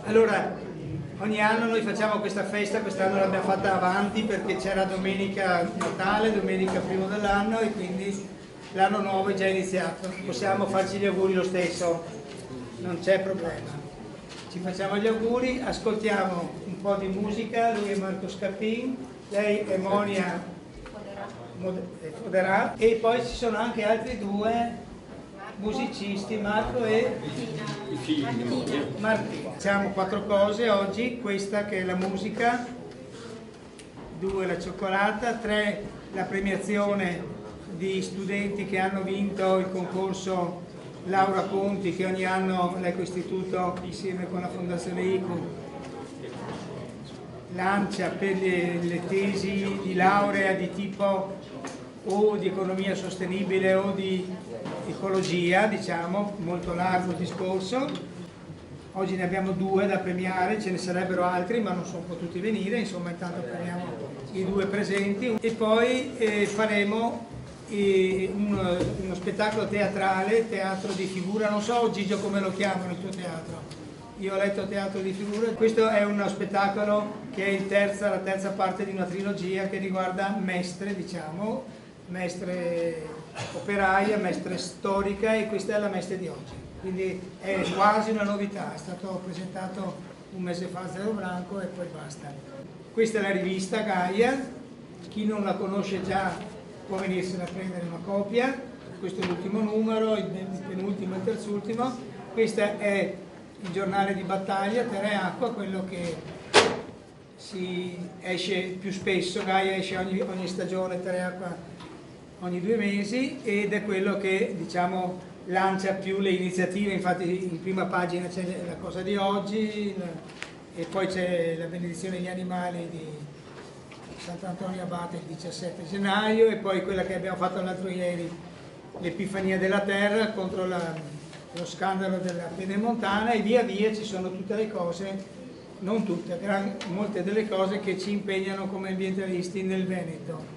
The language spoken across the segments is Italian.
Allora, ogni anno noi facciamo questa festa, quest'anno l'abbiamo fatta avanti perché c'era domenica Natale, domenica primo dell'anno e quindi l'anno nuovo è già iniziato. Possiamo farci gli auguri lo stesso, non c'è problema. Ci facciamo gli auguri, ascoltiamo un po' di musica, lui è Marco Scarpin, lei è Monia Foderà e poi ci sono anche altri due musicisti, Marco e Martina. Facciamo 4 cose oggi, questa che è la musica, 2 la cioccolata, 3 la premiazione di studenti che hanno vinto il concorso Laura Conti che ogni anno l'Eco Istituto insieme con la Fondazione ICU lancia per le tesi di laurea di tipo o di economia sostenibile o di ecologia, diciamo, molto largo il discorso. Oggi ne abbiamo 2 da premiare, ce ne sarebbero altri ma non sono potuti venire, insomma intanto premiamo i 2 presenti e poi faremo uno spettacolo teatrale, teatro di figura, non so Gigio come lo chiamano il tuo teatro. Io ho letto teatro di figura, questo è uno spettacolo che è la terza parte di una trilogia che riguarda mestre, diciamo, mestre operaia, mestre storica e questa è la mestre di oggi. Quindi è quasi una novità, è stato presentato un mese fa a Zero Branco e poi basta. Questa è la rivista Gaia, chi non la conosce già può venirsene a prendere una copia, questo è l'ultimo numero, il penultimo e il terzultimo, questo è il giornale di battaglia, Terra e Acqua, quello che si esce più spesso, Gaia esce ogni stagione, Terra e Acqua ogni 2 mesi ed è quello che diciamo lancia più le iniziative, infatti in prima pagina c'è la cosa di oggi e poi c'è la benedizione degli animali di Sant'Antonio Abate il 17 gennaio e poi quella che abbiamo fatto l'altro ieri, l'Epifania della Terra contro lo scandalo della Pedemontana e via via ci sono tutte le cose, non tutte, molte delle cose che ci impegnano come ambientalisti nel Veneto.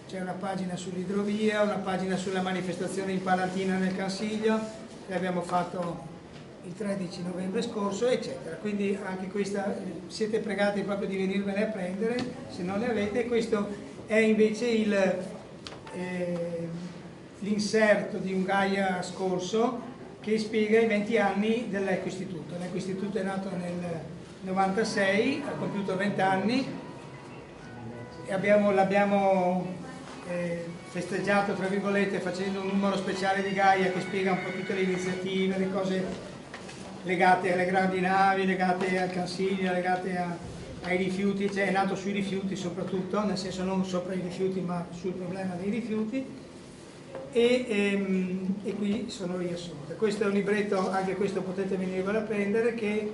C'è una pagina sull'idrovia, una pagina sulla manifestazione in Palantina nel Cansiglio che abbiamo fatto il 13 novembre scorso, eccetera. Quindi anche questa siete pregati proprio di venirvene a prendere se non le avete. Questo è invece l'inserto di un Gaia scorso che spiega i 20 anni dell'Eco Istituto. L'Eco Istituto è nato nel 96, ha compiuto 20 anni e l'abbiamo festeggiato tra virgolette facendo un numero speciale di Gaia che spiega un po' tutte le iniziative, le cose legate alle grandi navi, legate al Cansiglio, legate ai rifiuti, cioè è nato sui rifiuti soprattutto, nel senso non sopra i rifiuti ma sul problema dei rifiuti e qui sono riassunte. Questo è un libretto, anche questo potete venirvelo a prendere, che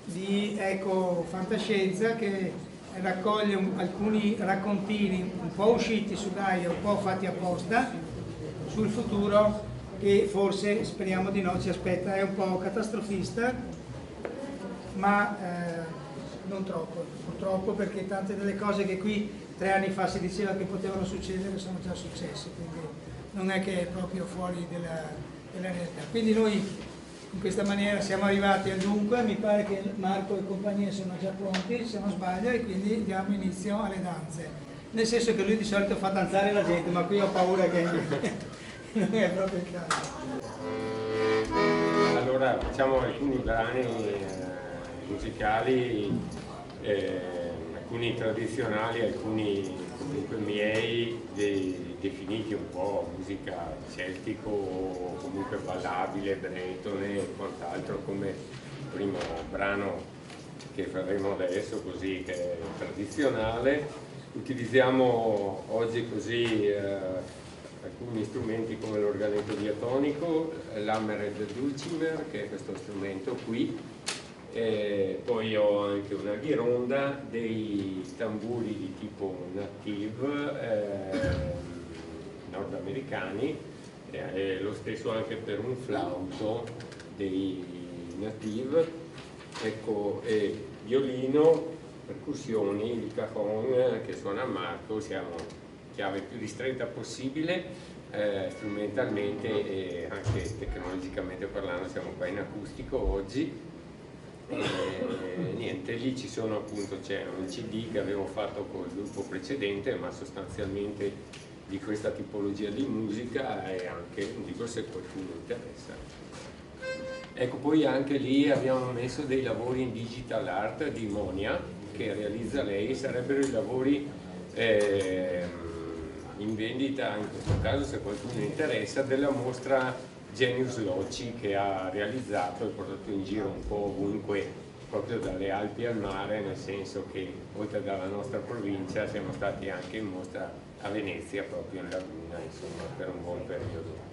di Eco Fantascienza che raccoglie alcuni raccontini un po' usciti su Gaia, un po' fatti apposta sul futuro che forse, speriamo di no, ci aspetta. È un po' catastrofista ma non troppo, purtroppo, perché tante delle cose che qui 3 anni fa si diceva che potevano succedere sono già successe, quindi non è che è proprio fuori della realtà. Quindi noi in questa maniera siamo arrivati al dunque, mi pare che Marco e compagnia sono già pronti, se non sbaglio, e quindi diamo inizio alle danze. Nel senso che lui di solito fa danzare la gente, ma qui ho paura che non è proprio il caso. Allora facciamo alcuni brani musicali, alcuni tradizionali, alcuni comunque miei, definiti un po' musica celtico o comunque ballabile, bretone e quant'altro, come il primo brano che faremo adesso, così, che è tradizionale. Utilizziamo oggi così alcuni strumenti come l'organetto diatonico, l'hammered dulcimer, che è questo strumento qui, e poi ho anche una ghironda, dei tamburi di tipo native nordamericani, lo stesso anche per un flauto dei native, ecco, e violino, percussioni, il cajon che suona Marco, siamo chiave più ristretta possibile, strumentalmente e anche tecnologicamente parlando siamo qua in acustico oggi. Niente, lì ci sono appunto, c'è un CD che avevo fatto col gruppo precedente, ma sostanzialmente di questa tipologia di musica, e anche un libro se qualcuno interessa. Ecco, poi anche lì abbiamo messo dei lavori in digital art di Monia, che realizza lei. Sarebbero i lavori in vendita, in questo caso se qualcuno interessa, della mostra Genius Loci, che ha realizzato e portato in giro un po' ovunque, proprio dalle Alpi al mare, nel senso che oltre dalla nostra provincia siamo stati anche in mostra a Venezia, proprio in Laguna, insomma, per un buon periodo.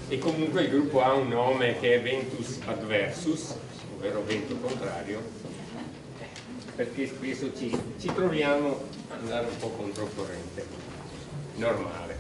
E comunque il gruppo ha un nome che è Ventus Adversus, ovvero vento contrario, perché spesso ci troviamo ad andare un po' controcorrente, normale.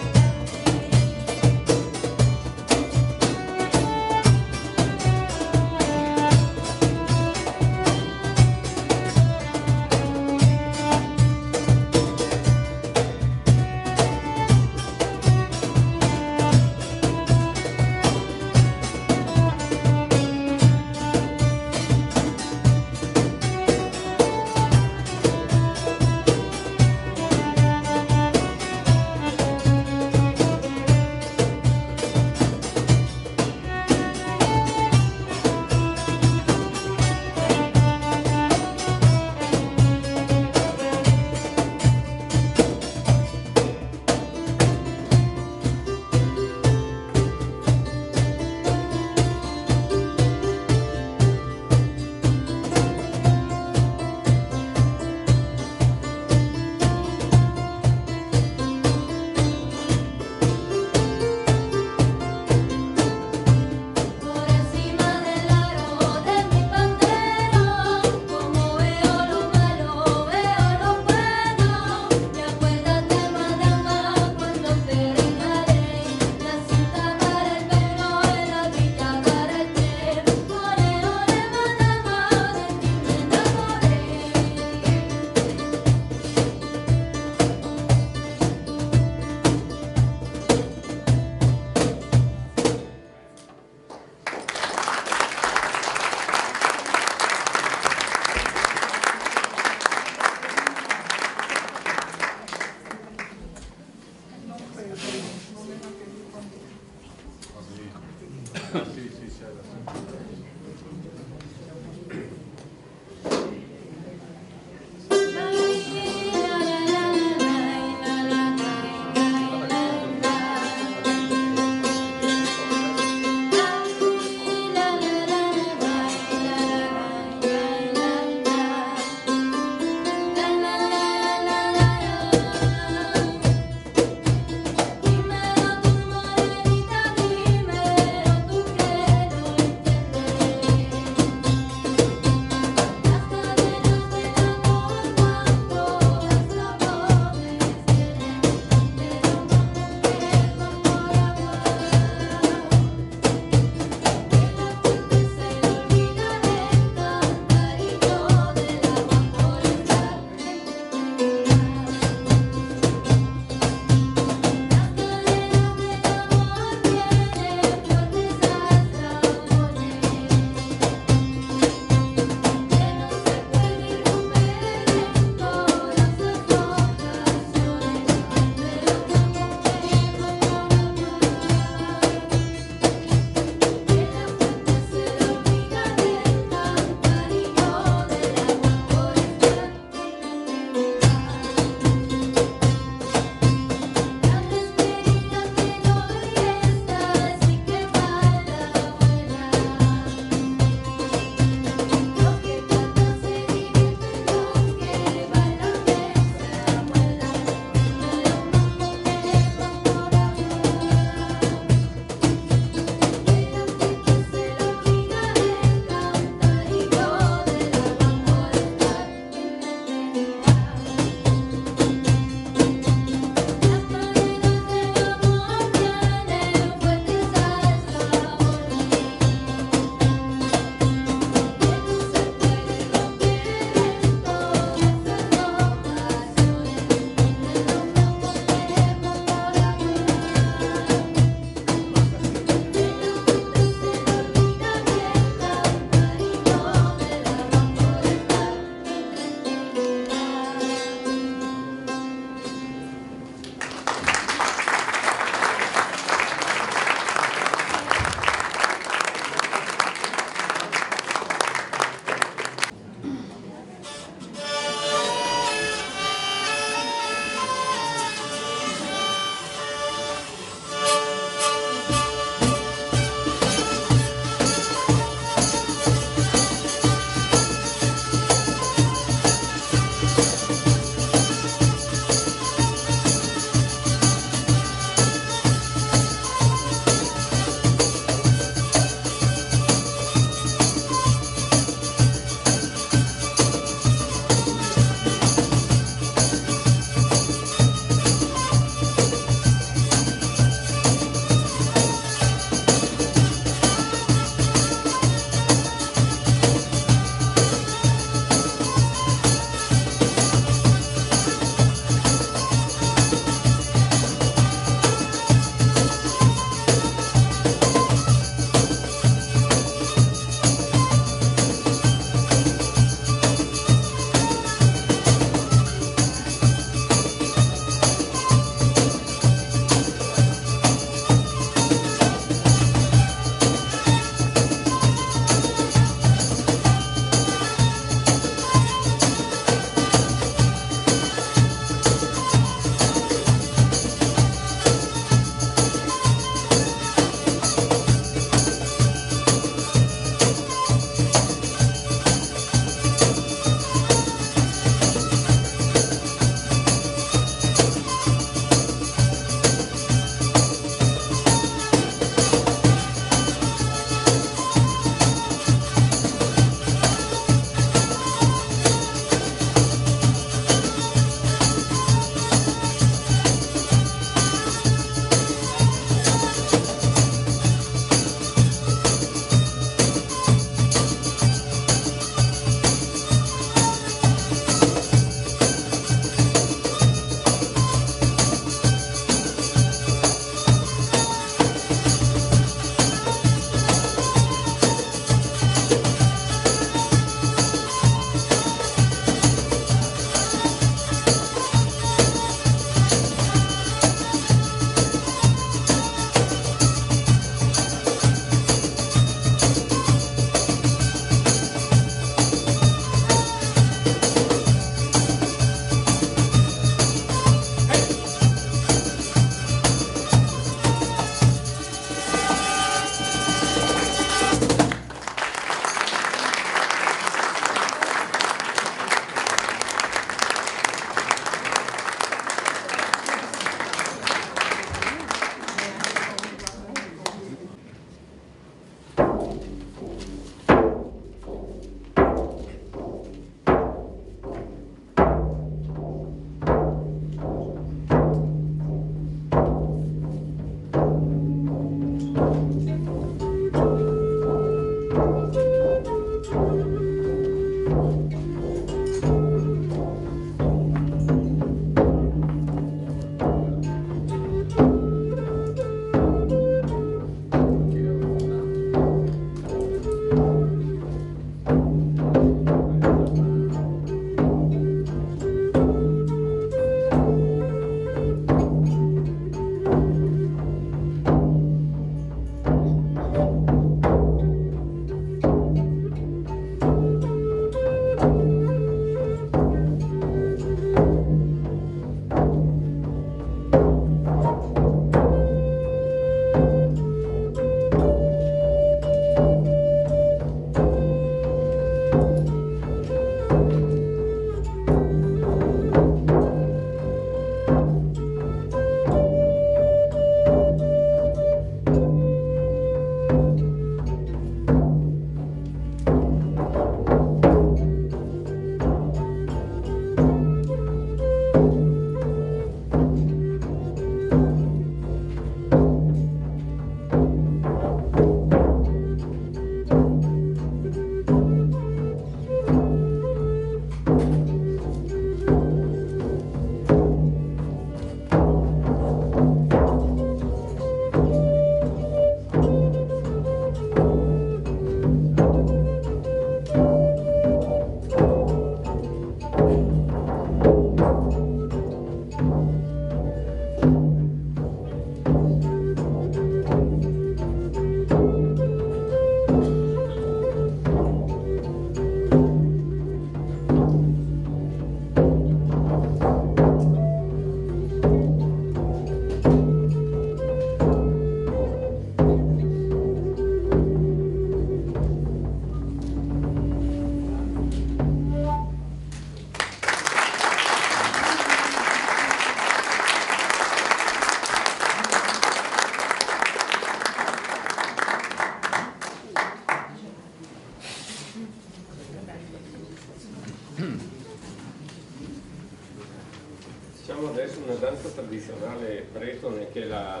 Facciamo adesso una danza tradizionale bretone che è la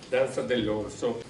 danza dell'orso.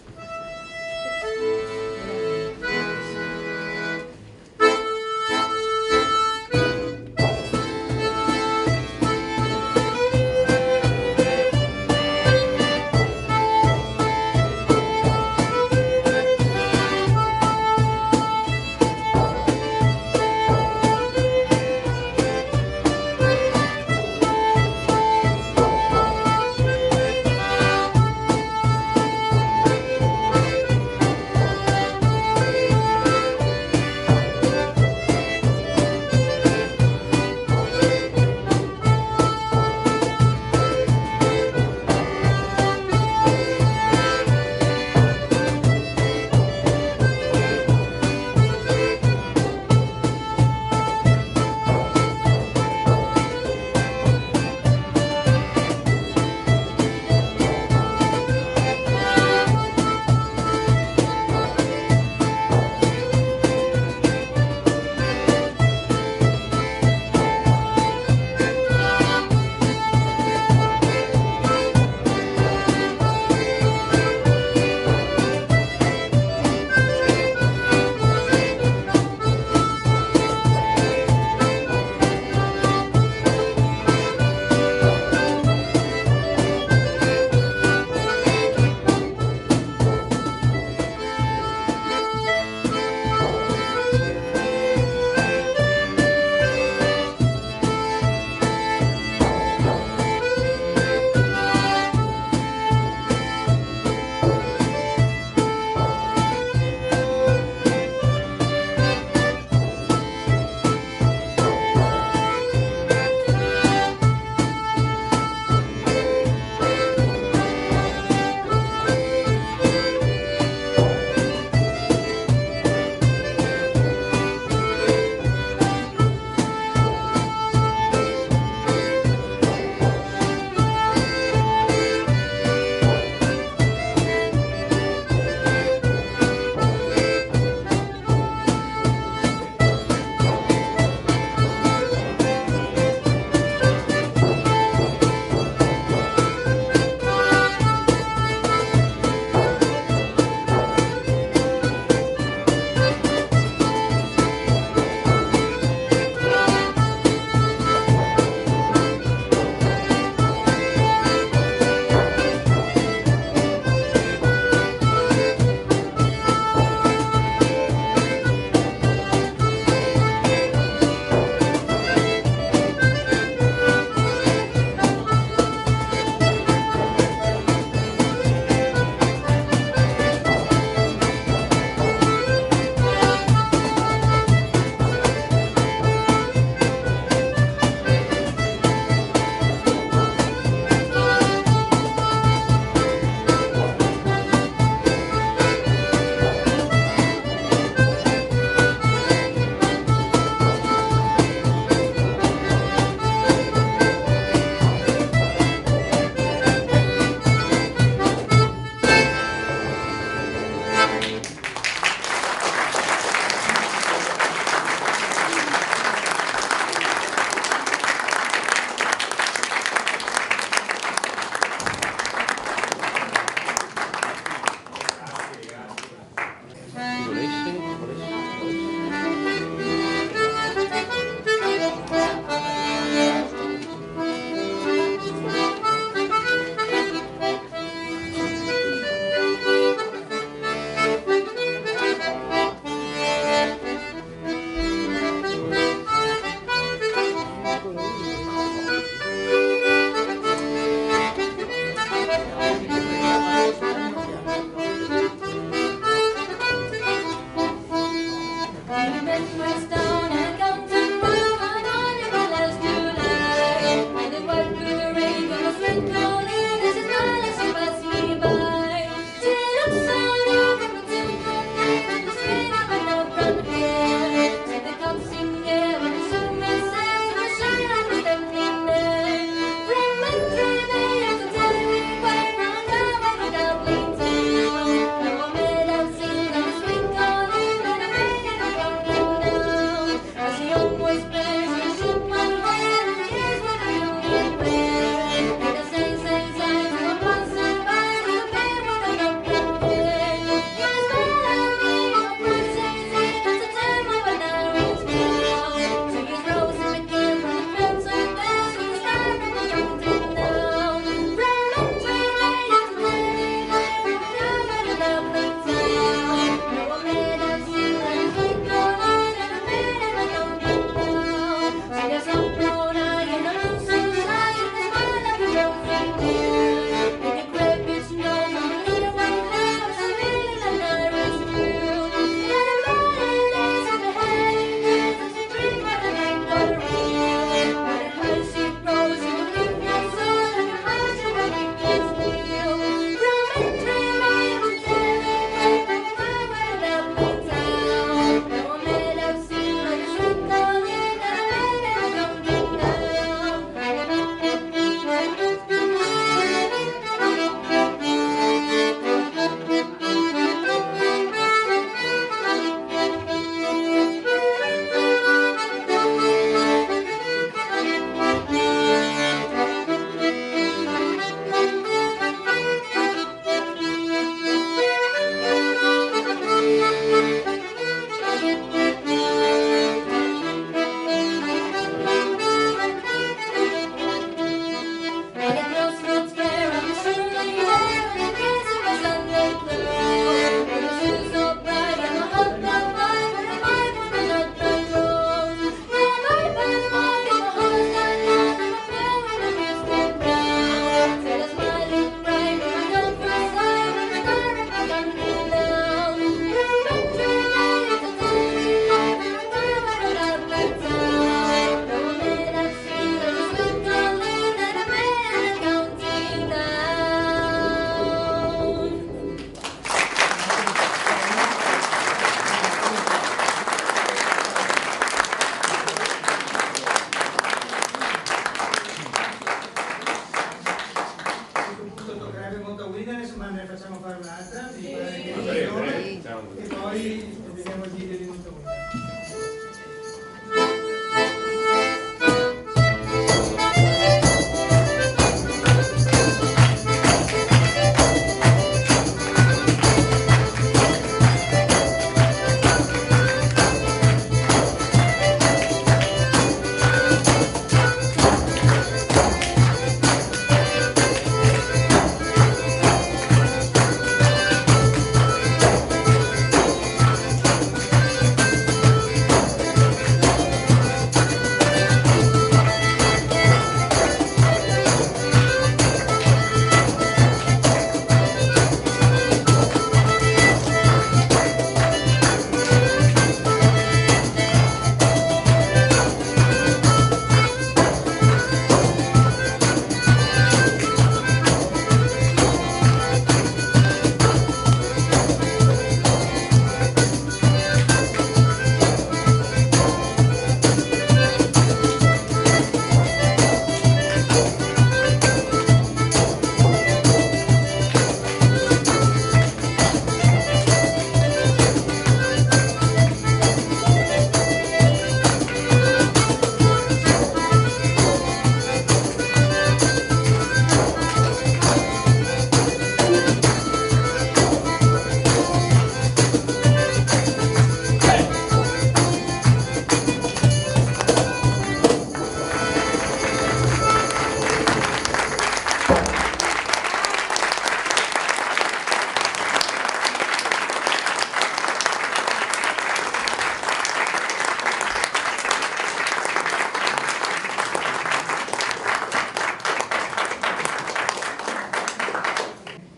speriamo. E poi vediamo il video di tutto.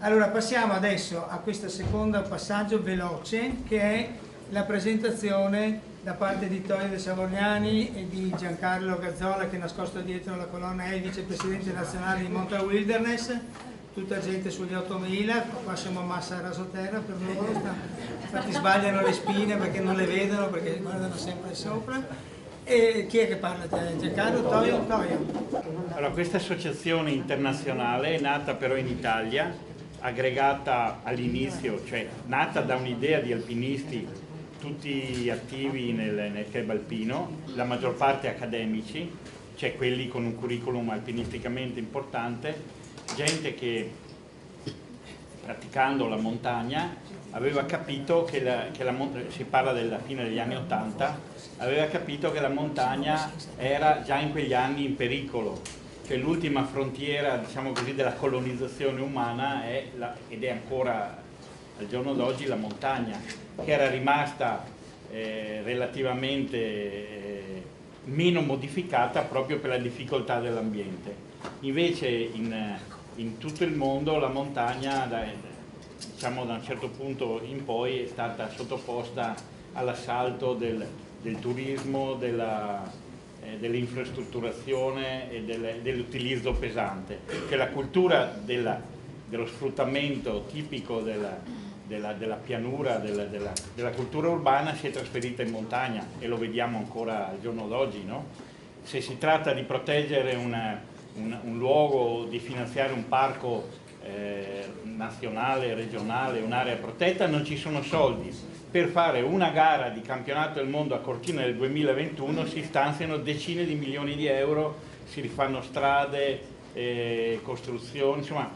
Allora passiamo adesso a questo secondo passaggio veloce, che è la presentazione da parte di Tonio De Savognani e di Giancarlo Gazzola, che è nascosto dietro la colonna, è il vicepresidente nazionale di Mountain Wilderness, tutta gente sugli 8000, qua siamo massa a rasoterra per loro, infatti sbagliano le spine perché non le vedono, perché guardano sempre sopra. E chi è che parla? Giancarlo? Tonio? Allora, questa associazione internazionale è nata però in Italia, aggregata all'inizio, cioè nata da un'idea di alpinisti tutti attivi nel club alpino, la maggior parte accademici, cioè quelli con un curriculum alpinisticamente importante, gente che praticando la montagna aveva capito che si parla della fine degli anni ¡80, aveva capito che la montagna era già in quegli anni in pericolo, cioè l'ultima frontiera, diciamo così, della colonizzazione umana ed è ancora al giorno d'oggi la montagna, che era rimasta relativamente meno modificata proprio per la difficoltà dell'ambiente. Invece in tutto il mondo la montagna, diciamo da un certo punto in poi, è stata sottoposta all'assalto del turismo, dell'infrastrutturazione e dell'utilizzo pesante, che la cultura dello sfruttamento tipico della pianura, della cultura urbana si è trasferita in montagna, e lo vediamo ancora al giorno d'oggi, no? Se si tratta di proteggere un luogo, di finanziare un parco nazionale, regionale, un'area protetta, non ci sono soldi. Per fare una gara di campionato del mondo a Cortina del 2021 si stanziano decine di milioni di euro, si rifanno strade, costruzioni, insomma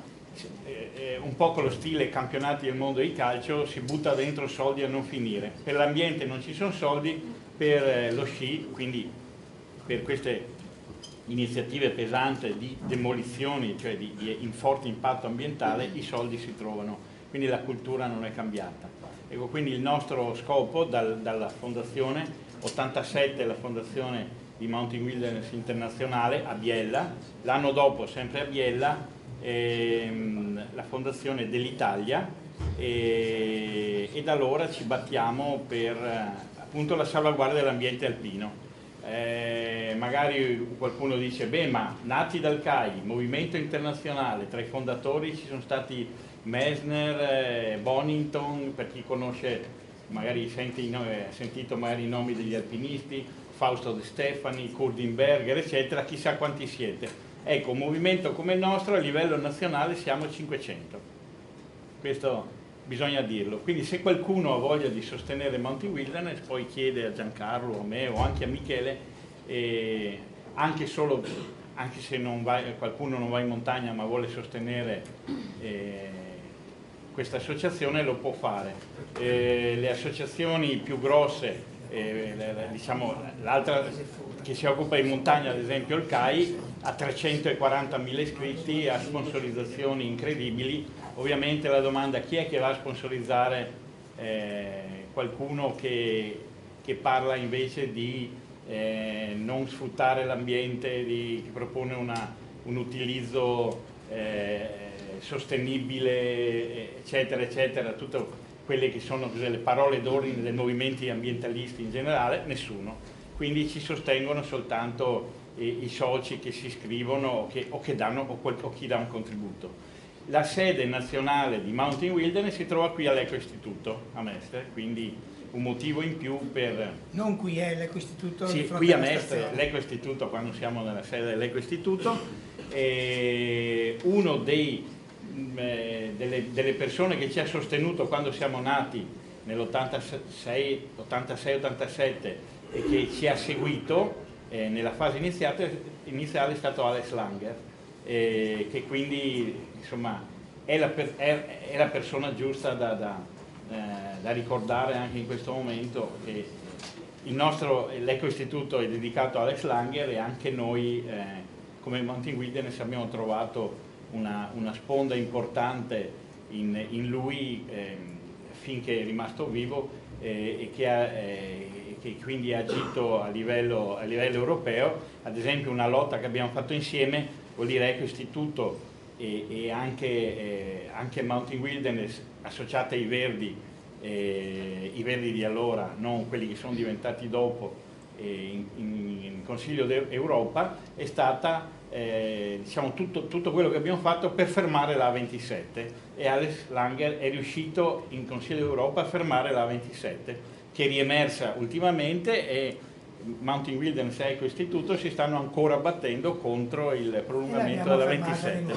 un po' con lo stile campionati del mondo di calcio, si butta dentro soldi a non finire. Per l'ambiente non ci sono soldi, per lo sci, quindi per queste iniziative pesanti di demolizioni, cioè di forte impatto ambientale, i soldi si trovano, quindi la cultura non è cambiata. Ecco, quindi il nostro scopo dalla fondazione, 87 la fondazione di Mountain Wilderness Internazionale a Biella, l'anno dopo sempre a Biella la fondazione dell'Italia, e da allora ci battiamo per appunto la salvaguardia dell'ambiente alpino. Magari qualcuno dice, beh, ma nati dal CAI, movimento internazionale, tra i fondatori ci sono stati Messner, Bonington, per chi conosce, magari ha sentito magari i nomi degli alpinisti, Fausto De Stefani, Kurdinberger, eccetera, chissà quanti siete. Ecco, un movimento come il nostro a livello nazionale siamo 500. Questo bisogna dirlo. Quindi se qualcuno ha voglia di sostenere Mountain Wilderness, poi chiede a Giancarlo, a me o anche a Michele, anche se qualcuno non va in montagna ma vuole sostenere questa associazione, lo può fare. Le associazioni più grosse, diciamo l'altra che si occupa di montagna, ad esempio il CAI, ha 340.000 iscritti, ha sponsorizzazioni incredibili. Ovviamente la domanda: chi è che va a sponsorizzare qualcuno che parla invece di non sfruttare l'ambiente, che propone un utilizzo sostenibile, eccetera, eccetera, tutte quelle che sono le parole d'ordine dei movimenti ambientalisti in generale? Nessuno. Quindi ci sostengono soltanto i soci che si iscrivono o chi dà un contributo. La sede nazionale di Mountain Wilderness si trova qui all'Eco Istituto a Mestre, quindi un motivo in più per... Non qui è l'Eco Istituto? Sì, qui a Mestre, l'Eco Istituto, quando siamo nella sede dell'Eco Istituto, uno delle persone che ci ha sostenuto quando siamo nati nell'86, 86-87 e che ci ha seguito nella fase iniziale è stato Alex Langer, che quindi insomma è la persona giusta da ricordare anche in questo momento, che l'Eco Istituto è dedicato a Alex Langer, e anche noi come Mountain Wilderness abbiamo trovato una sponda importante in lui finché è rimasto vivo, e che quindi ha agito a livello europeo. Ad esempio una lotta che abbiamo fatto insieme, vuol dire Eco Istituto e anche Mountain Wilderness associate ai Verdi, i Verdi di allora, non quelli che sono diventati dopo, in Consiglio d'Europa, è stata diciamo tutto quello che abbiamo fatto per fermare la A27, e Alex Langer è riuscito in Consiglio d'Europa a fermare la A27, che è riemersa ultimamente, e Mountain Wilderness e Eco Istituto si stanno ancora battendo contro il prolungamento della 27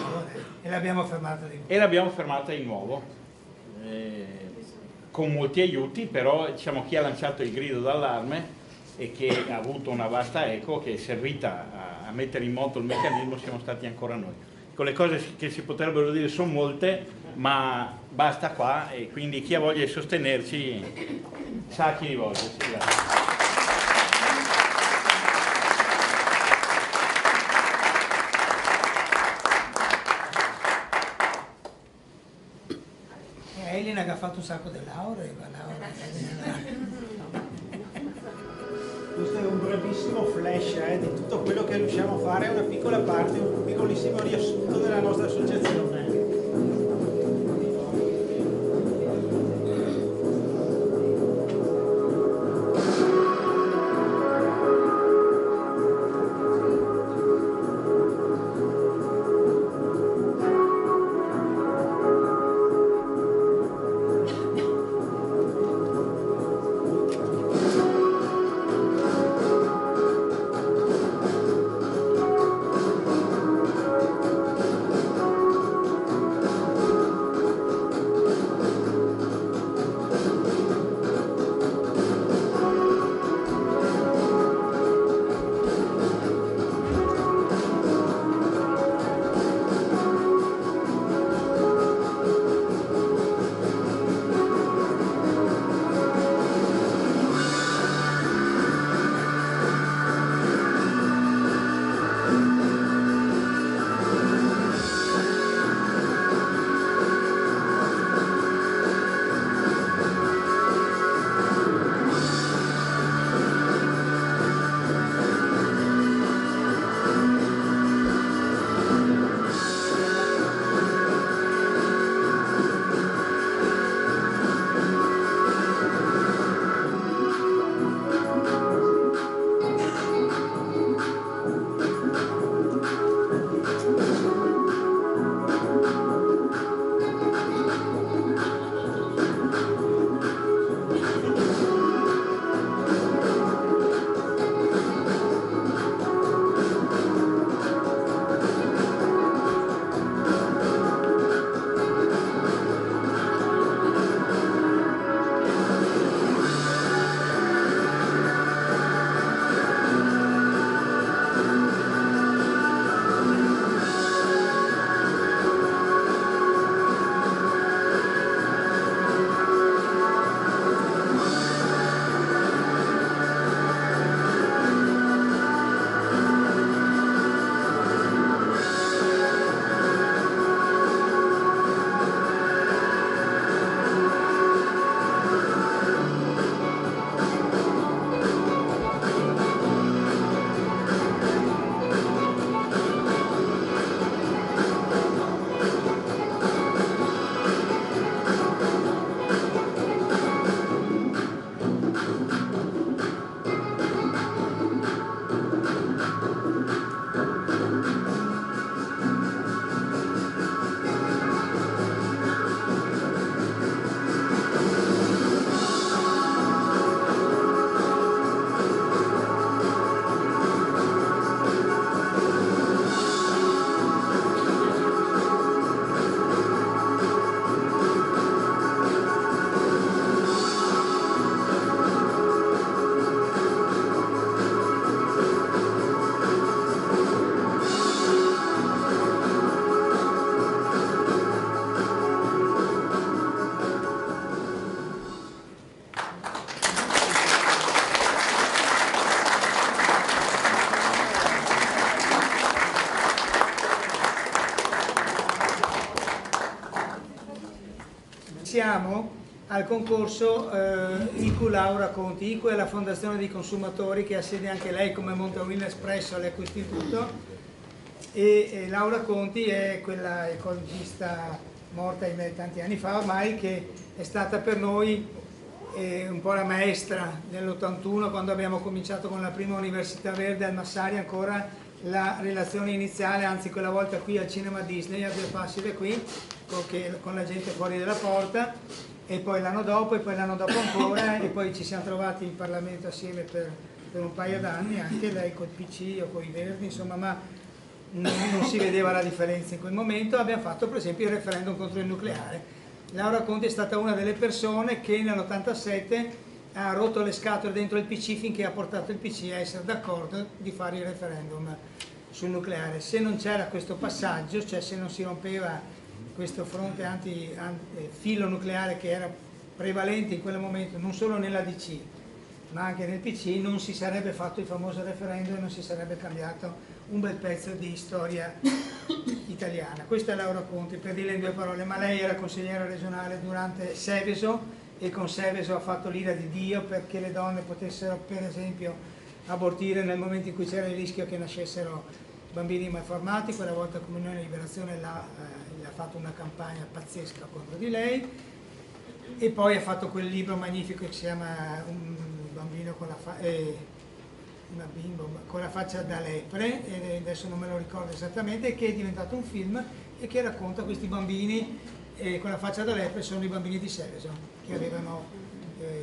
e l'abbiamo fermata di nuovo. E l'abbiamo fermata di nuovo con molti aiuti, però diciamo chi ha lanciato il grido d'allarme e che ha avuto una vasta eco, che è servita a mettere in moto il meccanismo, siamo stati ancora noi. Con le cose che si potrebbero dire sono molte, ma basta qua, e quindi chi ha voglia di sostenerci sa a chi rivolgersi. Grazie. Elena che ha fatto un sacco di lauree. Questo è un brevissimo flash di tutto quello che riusciamo a fare, una piccola parte, un piccolissimo riassunto della nostra associazione. Siamo al concorso ICU Laura Conti. ICU è la fondazione dei consumatori che ha sede anche lei come Montauino Espresso all'Ecoistituto, e Laura Conti è quella ecologista morta tanti anni fa ormai, che è stata per noi un po' la maestra nell'81, quando abbiamo cominciato con la prima Università Verde al Massari, ancora la relazione iniziale, anzi quella volta qui al Cinema Disney a 2 passi da qui, con la gente fuori dalla porta, e poi l'anno dopo, e poi l'anno dopo ancora, e poi ci siamo trovati in Parlamento assieme per un paio d'anni, anche lei col PC o con i Verdi, insomma, ma non si vedeva la differenza in quel momento. Abbiamo fatto per esempio il referendum contro il nucleare. Laura Conti è stata una delle persone che nell'87 ha rotto le scatole dentro il PC finché ha portato il PC a essere d'accordo di fare il referendum sul nucleare. Se non c'era questo passaggio, cioè se non si rompeva questo fronte filo nucleare che era prevalente in quel momento non solo nella DC ma anche nel PC, non si sarebbe fatto il famoso referendum e non si sarebbe cambiato un bel pezzo di storia italiana. Questa è Laura Conti, per dirle in 2 parole, ma lei era consigliera regionale durante Seveso, e con Seveso ha fatto l'ira di Dio perché le donne potessero per esempio abortire nel momento in cui c'era il rischio che nascessero bambini malformati. Quella volta Comunione e Liberazione ha fatto una campagna pazzesca contro di lei, e poi ha fatto quel libro magnifico che si chiama Un bambino con una bimba con la faccia da lepre, e adesso non me lo ricordo esattamente, che è diventato un film e che racconta questi bambini con la faccia da lepre. Sono i bambini di Seveso che avevano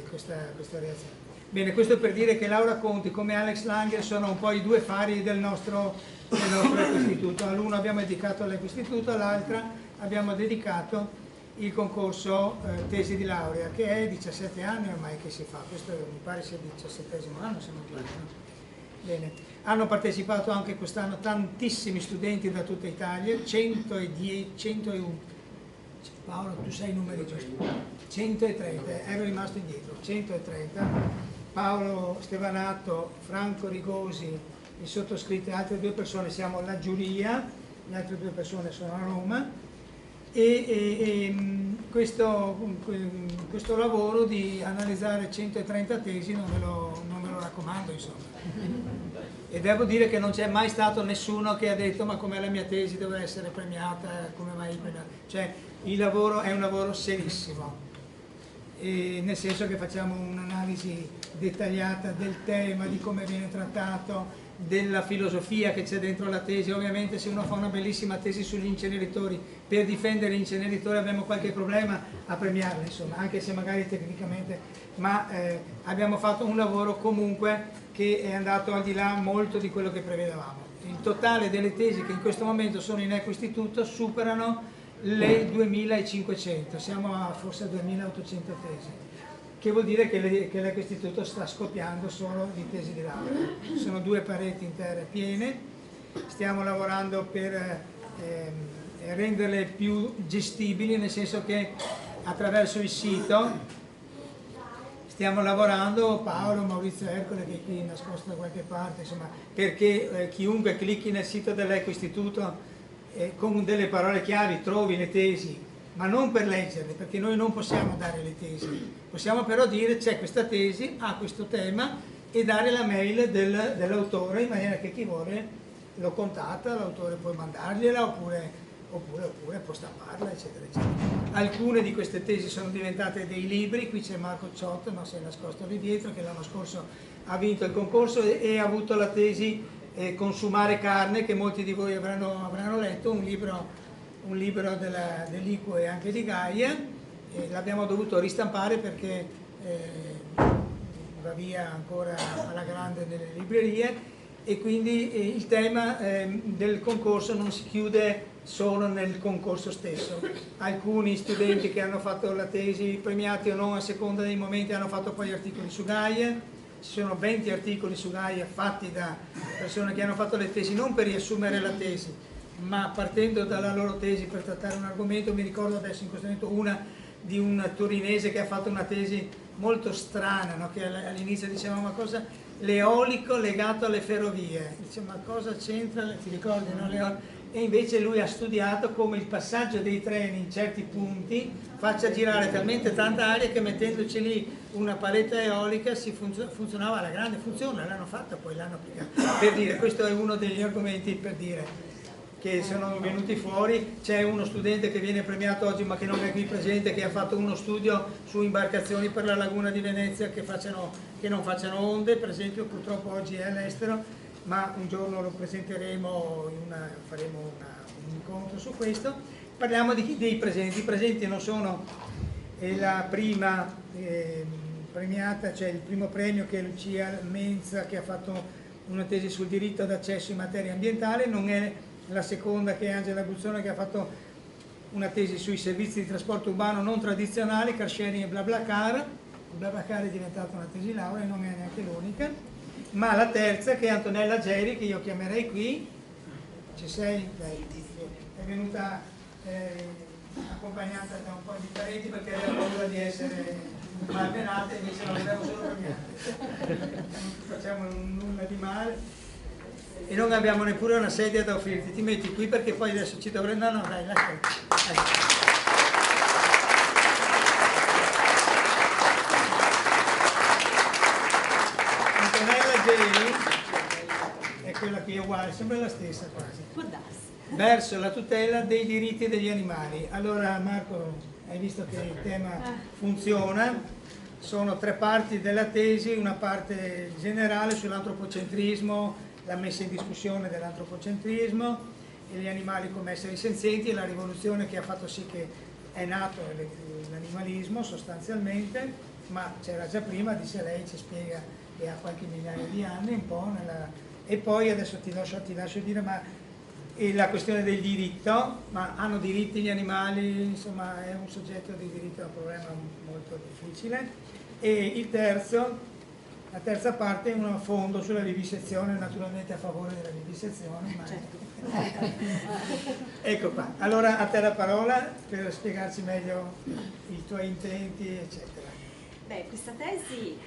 questa reazione. Bene, questo per dire che Laura Conti come Alex Langer sono un po' i 2 fari del nostro Ecoistituto. All'uno abbiamo dedicato all'Ecoistituto, all'altra abbiamo dedicato il concorso tesi di laurea, che è 17 anni ormai che si fa, questo mi pare sia il 17° anno se non sbaglio. Bene. Hanno partecipato anche quest'anno tantissimi studenti da tutta Italia, 101, Paolo tu sai i numeri giusti, 130, ero rimasto indietro, 130, Paolo Stevanato, Franco Rigosi, il sottoscritto e altre 2 persone siamo la giuria, le altre 2 persone sono a Roma, e questo lavoro di analizzare 130 tesi non me lo raccomando, insomma. E devo dire che non c'è mai stato nessuno che ha detto ma com'è la mia tesi, deve essere premiata, come mai premiata. Cioè il lavoro è un lavoro serissimo, nel senso che facciamo un'analisi dettagliata del tema, di come viene trattato, della filosofia che c'è dentro la tesi. Ovviamente se uno fa una bellissima tesi sugli inceneritori, per difendere gli inceneritori abbiamo qualche problema a premiarla, insomma, anche se magari tecnicamente, ma abbiamo fatto un lavoro comunque che è andato al di là molto di quello che prevedevamo. Il totale delle tesi che in questo momento sono in Ecoistituto superano le 2500, siamo forse a 2800 tesi, che vuol dire che l'Ecoistituto sta scoppiando solo di tesi di laurea. Ci sono 2 pareti intere piene, stiamo lavorando per renderle più gestibili, nel senso che attraverso il sito stiamo lavorando, Paolo, Maurizio Ercole che è qui nascosto da qualche parte, insomma, perché chiunque clicchi nel sito dell'Ecoistituto con delle parole chiavi trovi le tesi, ma non per leggerle, perché noi non possiamo dare le tesi, possiamo però dire c'è questa tesi, ha questo tema, e dare la mail dell'autore in maniera che chi vuole lo contatta, l'autore può mandargliela oppure può stamparla, eccetera, eccetera. Alcune di queste tesi sono diventate dei libri, qui c'è Marco Ciotto, no, si è nascosto lì dietro, che l'anno scorso ha vinto il concorso e ha avuto la tesi Consumare carne, che molti di voi avranno letto, un libro dell'ICU e anche di Gaia, l'abbiamo dovuto ristampare perché va via ancora alla grande nelle librerie, e quindi il tema del concorso non si chiude solo nel concorso stesso. Alcuni studenti che hanno fatto la tesi, premiati o non a seconda dei momenti, hanno fatto poi articoli su Gaia. Ci sono 20 articoli su Gaia fatti da persone che hanno fatto le tesi non per riassumere la tesi, ma partendo dalla loro tesi per trattare un argomento. Mi ricordo adesso in questo momento una di un torinese che ha fatto una tesi molto strana, no? Che all'inizio diceva ma cosa, l'eolico legato alle ferrovie, dice ma cosa c'entra, ti ricordi, no? e invece lui ha studiato come il passaggio dei treni in certi punti faccia girare talmente tanta aria che mettendoci lì una paletta eolica funzionava alla grande. Funziona, l'hanno fatta, poi l'hanno applicata. Per dire, questo è uno degli argomenti per dire che sono venuti fuori. C'è uno studente che viene premiato oggi ma che non è qui presente, che ha fatto uno studio su imbarcazioni per la laguna di Venezia che non facciano onde, per esempio. Purtroppo oggi è all'estero, ma un giorno lo presenteremo, faremo un incontro su questo. Parliamo dei presenti. I presenti non sono la prima premiata, cioè il primo premio, che è Lucia Menza, che ha fatto una tesi sul diritto d'accesso in materia ambientale, non è la seconda, che è Angela Guzzone, che ha fatto una tesi sui servizi di trasporto urbano non tradizionali, car sharing e BlaBlaCar. BlaBlaCar è diventata una tesi laurea e non è neanche l'unica. Ma la terza, che è Antonella Geri, che io chiamerei qui. Ci sei? È venuta accompagnata da un po' di parenti perché aveva paura di essere malmenata, invece non abbiamo solo premiate. Non facciamo nulla di male. E non abbiamo neppure una sedia da offrirti. Ti metti qui perché poi adesso ci dovremmo... No, dai, lascia. Antonella Geri è quella qui, è uguale, sembra la stessa quasi. Può darsi. Verso la tutela dei diritti degli animali. Allora Marco, hai visto che il tema funziona. Sono 3 parti della tesi, una parte generale sull'antropocentrismo, la messa in discussione dell'antropocentrismo e gli animali come esseri senzienti, e la rivoluzione che ha fatto sì che è nato l'animalismo sostanzialmente, ma c'era già prima, dice lei, ci spiega che ha qualche migliaia di anni, un po' e poi adesso ti lascio dire, ma la questione del diritto, ma hanno diritti gli animali, insomma è un soggetto di diritto, è un problema molto difficile. E la terza parte è un affondo sulla vivisezione, naturalmente a favore della vivisezione. Ma... Ecco qua, allora a te la parola per spiegarci meglio i tuoi intenti, eccetera. Beh, questa tesi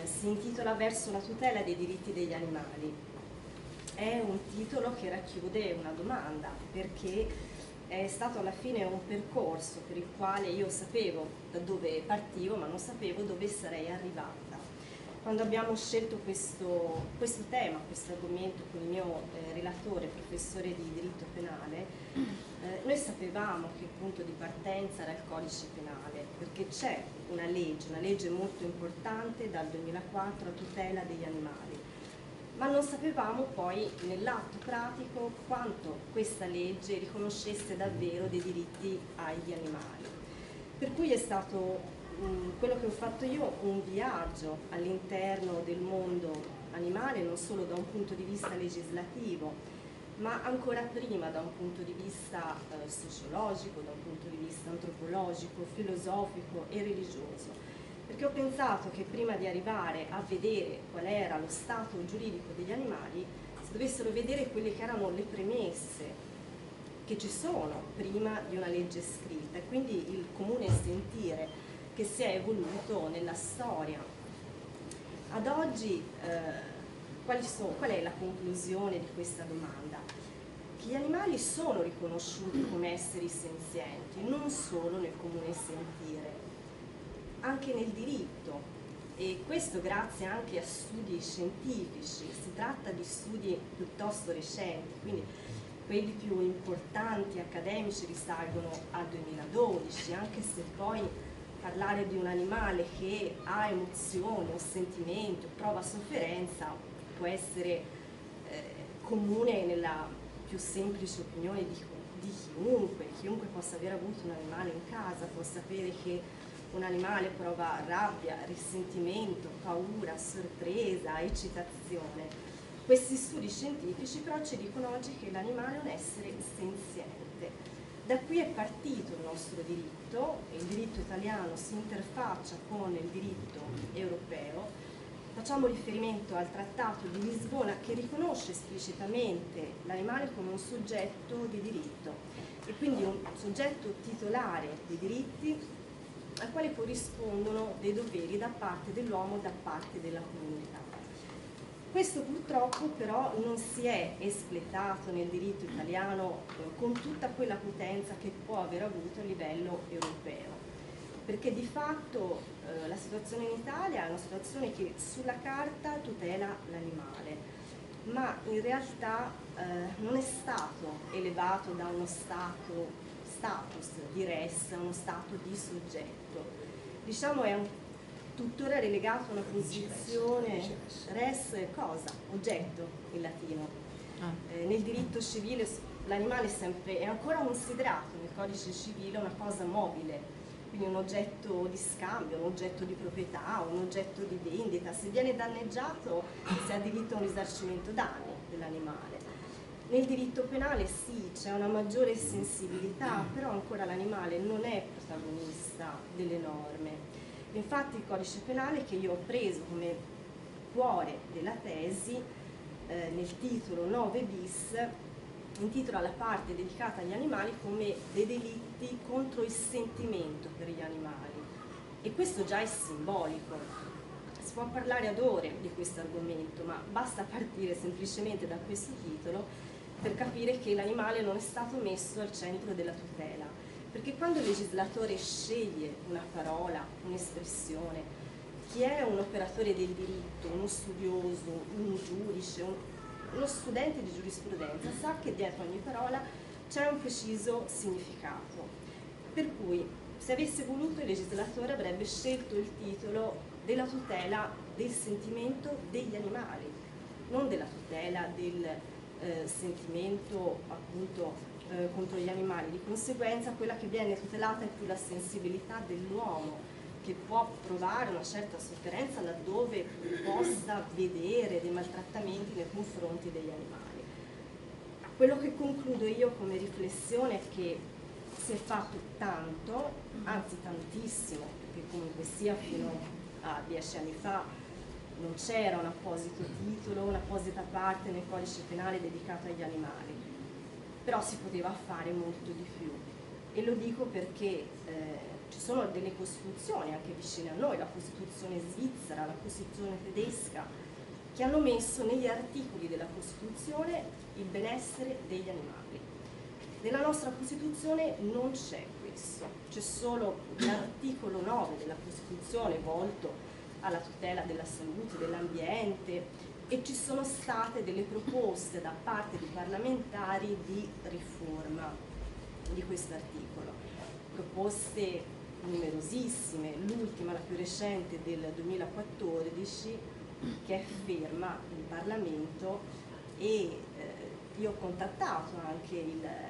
si intitola Verso la tutela dei diritti degli animali. È un titolo che racchiude una domanda, perché è stato alla fine un percorso per il quale io sapevo da dove partivo, ma non sapevo dove sarei arrivata. Quando abbiamo scelto questo tema, questo argomento con il mio relatore, professore di diritto penale, noi sapevamo che il punto di partenza era il codice penale, perché c'è una legge molto importante dal 2004 a tutela degli animali, ma non sapevamo poi nell'atto pratico quanto questa legge riconoscesse davvero dei diritti agli animali. Per cui è stato quello che ho fatto io un viaggio all'interno del mondo animale, non solo da un punto di vista legislativo, ma ancora prima da un punto di vista sociologico, da un punto di vista antropologico, filosofico e religioso. Perché ho pensato che prima di arrivare a vedere qual era lo stato giuridico degli animali, si dovessero vedere quelle che erano le premesse che ci sono prima di una legge scritta, e quindi il comune sentire che si è evoluto nella storia. Ad oggi qual è la conclusione di questa domanda? Che gli animali sono riconosciuti come esseri senzienti, non solo nel comune sentire, anche nel diritto, e questo grazie anche a studi scientifici. Si tratta di studi piuttosto recenti, quindi quelli più importanti accademici risalgono al 2012, anche se poi parlare di un animale che ha emozioni o sentimento, prova sofferenza, può essere comune nella più semplice opinione di chiunque possa aver avuto un animale in casa, può sapere che un animale prova rabbia, risentimento, paura, sorpresa, eccitazione. Questi studi scientifici però ci dicono oggi che l'animale è un essere senziente. Da qui è partito il nostro diritto, e il diritto italiano si interfaccia con il diritto europeo. Facciamo riferimento al Trattato di Lisbona, che riconosce esplicitamente l'animale come un soggetto di diritto, e quindi un soggetto titolare di diritti al quale corrispondono dei doveri da parte dell'uomo, da parte della comunità. Questo purtroppo però non si è espletato nel diritto italiano con tutta quella potenza che può aver avuto a livello europeo, perché di fatto la situazione in Italia è una situazione che sulla carta tutela l'animale, ma in realtà non è stato elevato da uno status di res a uno stato di soggetto. Diciamo è tuttora relegato a una posizione res cosa? Oggetto in latino. Nel diritto civile l'animale è ancora considerato nel codice civile una cosa mobile, quindi un oggetto di scambio, un oggetto di proprietà, un oggetto di vendita. Se viene danneggiato si ha diritto a un risarcimento danni dell'animale. Nel diritto penale sì, c'è una maggiore sensibilità, però ancora l'animale non è protagonista delle norme. Infatti il codice penale, che io ho preso come cuore della tesi, nel titolo 9 bis, intitola la parte dedicata agli animali come dei delitti contro il sentimento per gli animali, e questo già è simbolico. Si può parlare ad ore di questo argomento, ma basta partire semplicemente da questo titolo per capire che l'animale non è stato messo al centro della tutela, perché quando il legislatore sceglie una parola, un'espressione, chi è un operatore del diritto, uno studioso, un giudice, uno studente di giurisprudenza sa che dietro ogni parola c'è un preciso significato, per cui se avesse voluto il legislatore avrebbe scelto il titolo della tutela del sentimento degli animali, non della tutela del sentimento appunto contro gli animali. Di conseguenza quella che viene tutelata è più la sensibilità dell'uomo, che può provare una certa sofferenza laddove possa vedere dei maltrattamenti nei confronti degli animali. Quello che concludo io come riflessione è che si è fatto tanto, anzi tantissimo, perché comunque sia fino a 10 anni fa non c'era un apposito titolo, un'apposita parte nel codice penale dedicata agli animali, però si poteva fare molto di più, e lo dico perché ci sono delle costituzioni anche vicine a noi, la Costituzione svizzera, la Costituzione tedesca, che hanno messo negli articoli della Costituzione il benessere degli animali. Nella nostra Costituzione non c'è questo, c'è solo l'articolo 9 della Costituzione volto alla tutela della salute, dell'ambiente, e ci sono state delle proposte da parte di parlamentari di riforma di questo articolo, proposte numerosissime, l'ultima, la più recente del 2014, che è ferma in Parlamento, e io ho contattato anche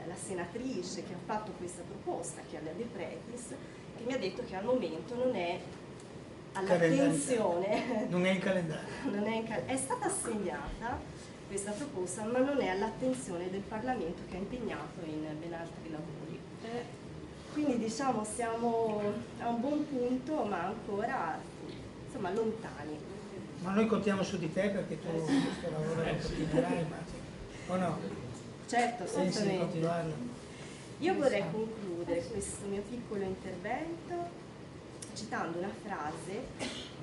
la senatrice che ha fatto questa proposta, che è la De Pretis, che mi ha detto che al momento non è all'attenzione, non è in calendario, è stata assegnata questa proposta, ma non è all'attenzione del Parlamento, che è impegnato in ben altri lavori. Quindi diciamo siamo a un buon punto, ma ancora insomma lontani. Ma noi contiamo su di te, perché tu questo lavoro lo continuerai, immagino, o no? Certo, Pensi di continuarlo? Io vorrei concludere questo mio piccolo intervento citando una frase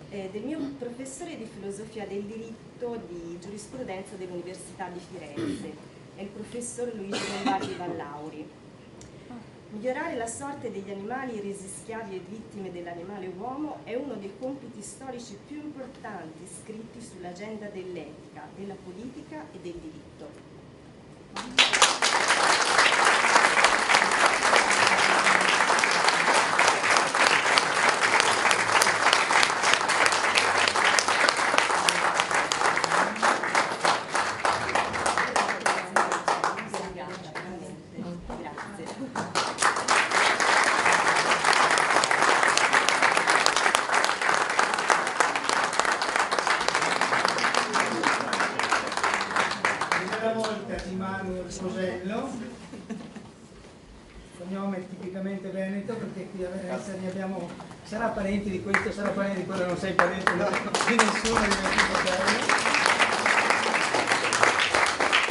del mio professore di filosofia del diritto di giurisprudenza dell'Università di Firenze, è il professor Luigi Lombardi Vallauri. Migliorare la sorte degli animali resi schiavi e vittime dell'animale uomo è uno dei compiti storici più importanti scritti sull'agenda dell'etica, della politica e del diritto. Cognome tipicamente veneto, perché qui a Venezia ne abbiamo, sarà parenti di questo, sarà parenti di quello, non sei parente di nessuno di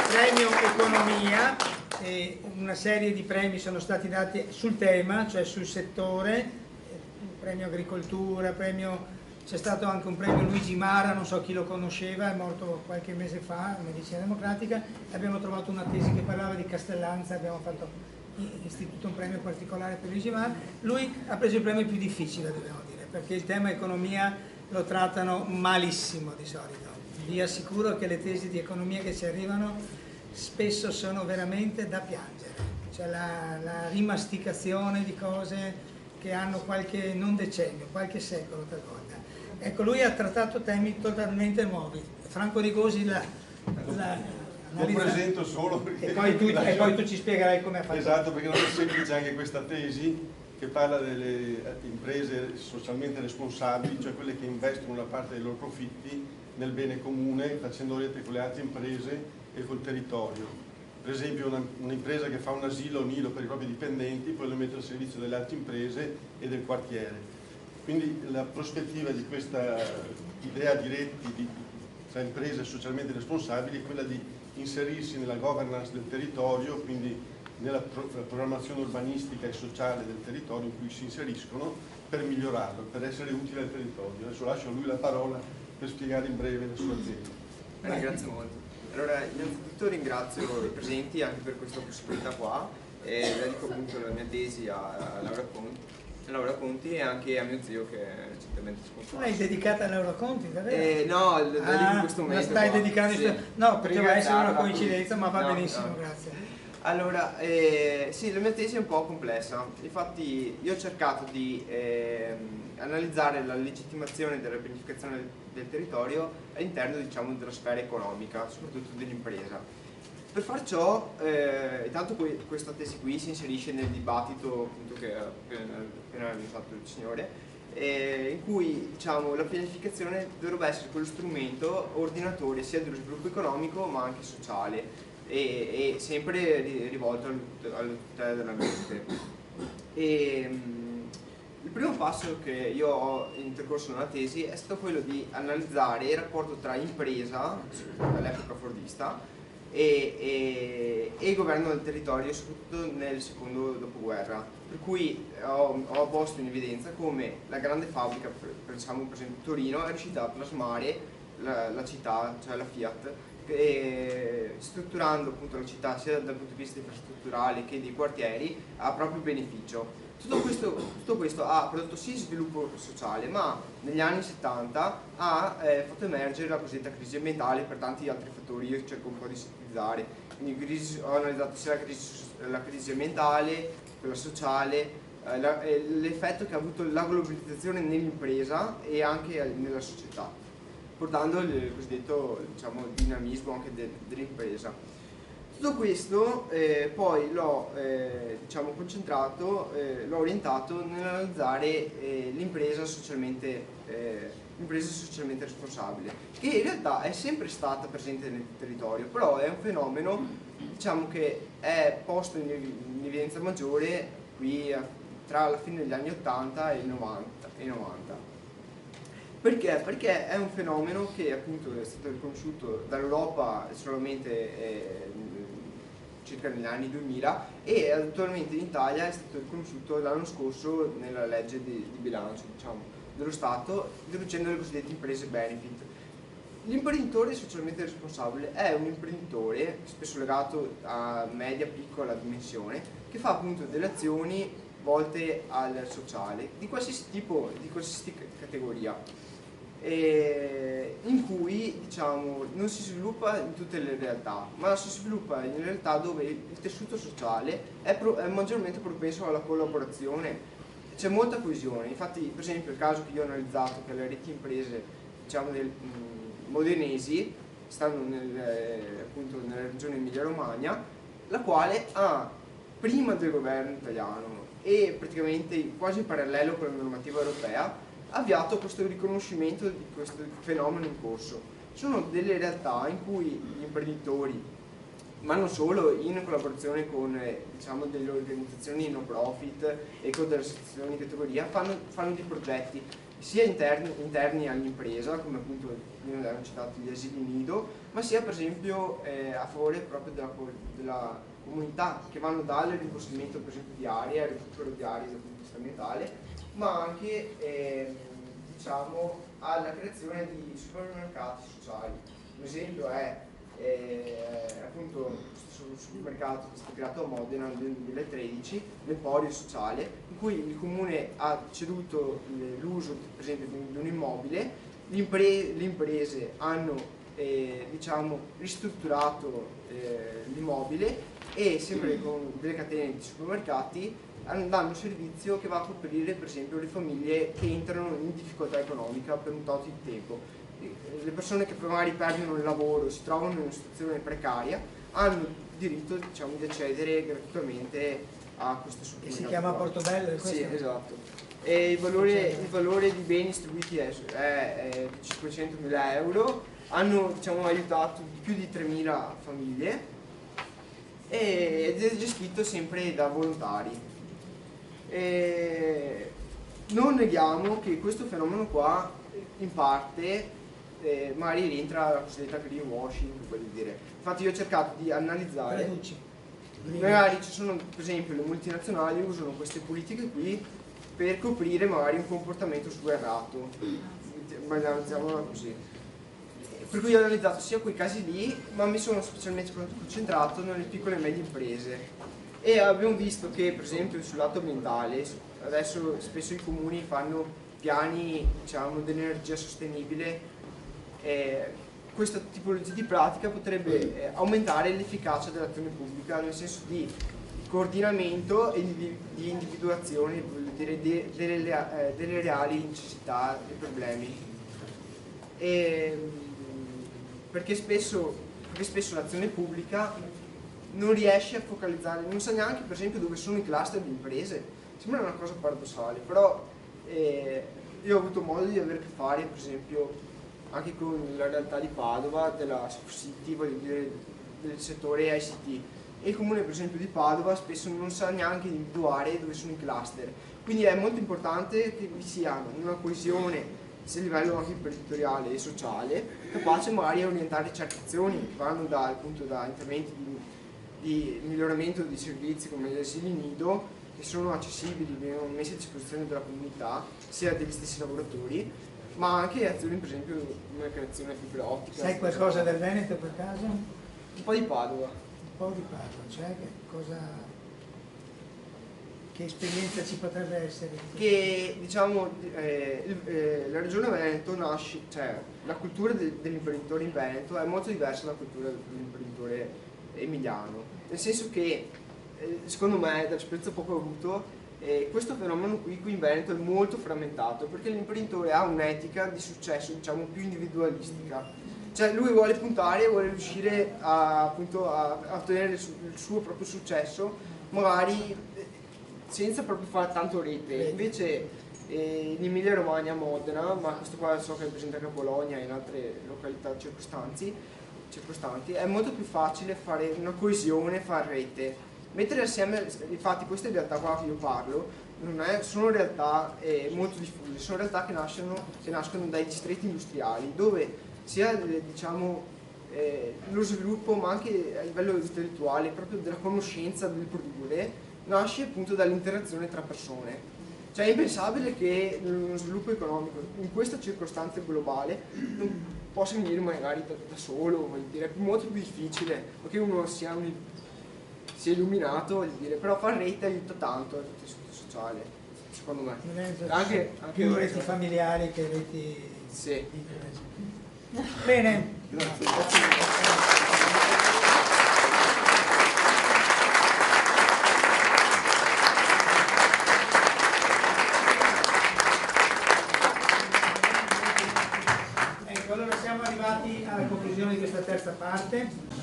Premio Economia, e una serie di premi sono stati dati sul tema, cioè sul settore, premio Agricoltura, premio c'è stato anche un premio Luigi Mara, non so chi lo conosceva, è morto qualche mese fa, Medicina Democratica, e abbiamo trovato una tesi che parlava di Castellanza, abbiamo istituito un premio particolare per Luigi Mara. Lui ha preso il premio più difficile, dobbiamo dire, perché il tema economia lo trattano malissimo di solito. Vi assicuro che le tesi di economia che ci arrivano spesso sono veramente da piangere, cioè la rimasticazione di cose che hanno qualche, non decennio, qualche secolo talvolta. Ecco, lui ha trattato temi totalmente nuovi. Franco Rigosi lo presento solo perché... E poi tu ci spiegherai come ha fatto. Esatto, perché non è semplice anche questa tesi che parla delle imprese socialmente responsabili, cioè quelle che investono una parte dei loro profitti nel bene comune, facendo rete con le altre imprese e col territorio. Per esempio un'impresa che fa un asilo nido per i propri dipendenti, poi lo mette al servizio delle altre imprese e del quartiere. Quindi la prospettiva di questa idea di reti tra imprese socialmente responsabili è quella di inserirsi nella governance del territorio, quindi nella programmazione urbanistica e sociale del territorio in cui si inseriscono, per migliorarlo, per essere utile al territorio. Adesso lascio a lui la parola per spiegare in breve la sua azienda. Bene, grazie molto. Allora, innanzitutto ringrazio i presenti anche per questa possibilità qua e dedico appunto la mia tesi a Laura Conti e anche a mio zio che è recentemente scomparso. L'hai dedicata a Laura Conti, davvero? No, lo dedico in questo momento. La stai dedicando? Sì. No, poteva essere una coincidenza, ma va No, benissimo, no. grazie. Allora, sì, la mia tesi è un po' complessa, infatti io ho cercato di analizzare la legittimazione della pianificazione del territorio all'interno, diciamo, della sfera economica, soprattutto dell'impresa. Per far ciò, intanto questa tesi qui si inserisce nel dibattito appunto, che ha appena fatto il signore, in cui, diciamo, la pianificazione dovrebbe essere quello strumento ordinatore sia dello sviluppo economico ma anche sociale e sempre rivolto alla tutela dell'ambiente. Il primo passo che io ho intercorso nella tesi è stato quello di analizzare il rapporto tra impresa, all'epoca fordista, e il governo del territorio, soprattutto nel secondo dopoguerra, per cui ho posto in evidenza come la grande fabbrica, pensiamo per esempio Torino, è riuscita a plasmare la città, cioè la Fiat, strutturando appunto la città sia dal punto di vista infrastrutturale che dei quartieri a proprio beneficio. Tutto questo ha prodotto sì sviluppo sociale, ma negli anni 70 ha fatto emergere la cosiddetta crisi ambientale per tanti altri fattori. Io cerco un po' di sintetizzare, quindi ho analizzato sia la crisi ambientale, quella sociale, l'effetto che ha avuto la globalizzazione nell'impresa e anche nella società, portando il cosiddetto, diciamo, dinamismo anche dell'impresa. Tutto questo poi l'ho diciamo, concentrato, l'ho orientato nell'analizzare l'impresa socialmente responsabile, che in realtà è sempre stata presente nel territorio, però è un fenomeno, diciamo, che è posto in evidenza maggiore qui tra la fine degli anni 80 e i 90. Perché? Perché è un fenomeno che appunto è stato riconosciuto dall'Europa solamente circa negli anni 2000 e attualmente in Italia è stato riconosciuto l'anno scorso nella legge di bilancio, diciamo, dello Stato, introducendo le cosiddette imprese benefit. L'imprenditore socialmente responsabile è un imprenditore spesso legato a media piccola dimensione che fa appunto delle azioni volte al sociale di qualsiasi tipo, di qualsiasi categoria, in cui, diciamo, non si sviluppa in tutte le realtà, ma si sviluppa in realtà dove il tessuto sociale è maggiormente propenso alla collaborazione, c'è molta coesione. Infatti, per esempio, il caso che io ho analizzato, che le reti imprese, diciamo, modenesi, stanno appunto nella regione Emilia-Romagna, la quale ha, prima del governo italiano e praticamente quasi in parallelo con la normativa europea, avviato questo riconoscimento di questo fenomeno in corso. Sono delle realtà in cui gli imprenditori, ma non solo, in collaborazione con diciamo, delle organizzazioni no profit e con delle associazioni di categoria, fanno dei progetti sia interni all'impresa, come appunto abbiamo citato gli asili nido, ma sia per esempio a favore proprio della comunità, che vanno dal rimboschimento per esempio di aree, al recupero di aree dal punto di vista ambientale, ma anche diciamo, alla creazione di supermercati sociali. Un esempio è appunto questo supermercato che è stato creato a Modena nel 2013, l'Emporio Sociale, in cui il comune ha ceduto l'uso per esempio di un immobile, le imprese hanno diciamo, ristrutturato l'immobile e sempre con delle catene di supermercati danno un servizio che va a coprire per esempio le famiglie che entrano in difficoltà economica per un tot di tempo. Le persone che magari perdono il lavoro, si trovano in una situazione precaria, hanno diritto, diciamo, di accedere gratuitamente a questo supermercato. Che si chiama Portobello? Sì, esatto. E il valore di beni distribuiti è di 500.000 euro, hanno, diciamo, aiutato più di 3.000 famiglie ed è gestito sempre da volontari. Non neghiamo che questo fenomeno qua in parte magari rientra la cosiddetta greenwashing, voglio dire. Infatti io ho cercato di analizzare, magari ci sono per esempio le multinazionali usano queste politiche qui per coprire magari un comportamento sguerrato, analizziamola così. Per cui ho analizzato sia quei casi lì, ma mi sono specialmente concentrato nelle piccole e medie imprese e abbiamo visto che per esempio sul lato ambientale adesso spesso i comuni fanno piani, diciamo, dell'energia sostenibile. Questa tipologia di pratica potrebbe aumentare l'efficacia dell'azione pubblica nel senso di coordinamento e di individuazione delle reali necessità e problemi. Perché spesso l'azione pubblica non riesce a focalizzare, non sa neanche per esempio dove sono i cluster di imprese. Sembra una cosa paradossale, però io ho avuto modo di avere a che fare per esempio anche con la realtà di Padova, della City, voglio dire, del settore ICT. E il comune per esempio di Padova spesso non sa neanche individuare dove sono i cluster. Quindi è molto importante che vi sia una coesione sia a livello anche imprenditoriale e sociale, capace magari a orientare certe azioni che vanno appunto da interventi di miglioramento di servizi come gli asili nido, che sono accessibili, vengono messi a disposizione della comunità, sia degli stessi lavoratori, ma anche azioni per esempio come creazione fibra ottica. Sai qualcosa del Veneto per caso? Un po' di Padova. Un po' di Padova, cioè che esperienza ci potrebbe essere? Che diciamo la regione Veneto nasce, cioè la cultura dell'imprenditore in Veneto è molto diversa dalla cultura dell'imprenditore emiliano, nel senso che secondo me, dall'esperienza poco avuto, questo fenomeno qui in Veneto è molto frammentato perché l'imprenditore ha un'etica di successo, diciamo, più individualistica. Cioè lui vuole puntare, vuole riuscire appunto a ottenere il suo proprio successo, magari senza proprio fare tanto rete. Invece in Emilia Romagna, a Modena, ma questo qua so che è presente anche a Bologna e in altre località circostanti, è molto più facile fare una coesione, fare rete. Mettere assieme, infatti queste realtà qua che io parlo sono realtà molto diffuse, sono realtà che nascono dai distretti industriali, dove sia diciamo, lo sviluppo ma anche a livello intellettuale, proprio della conoscenza del produrre, nasce appunto dall'interazione tra persone. Cioè è impensabile che lo sviluppo economico in questa circostanza globale non possa venire magari da solo, voglio dire, è molto più difficile, perché uno sia illuminato, voglio dire, però far rete aiuta tanto al tessuto sociale, secondo me. Anche più reti familiari che reti sì. Bene. Grazie. Ecco, allora siamo arrivati alla conclusione di questa terza parte.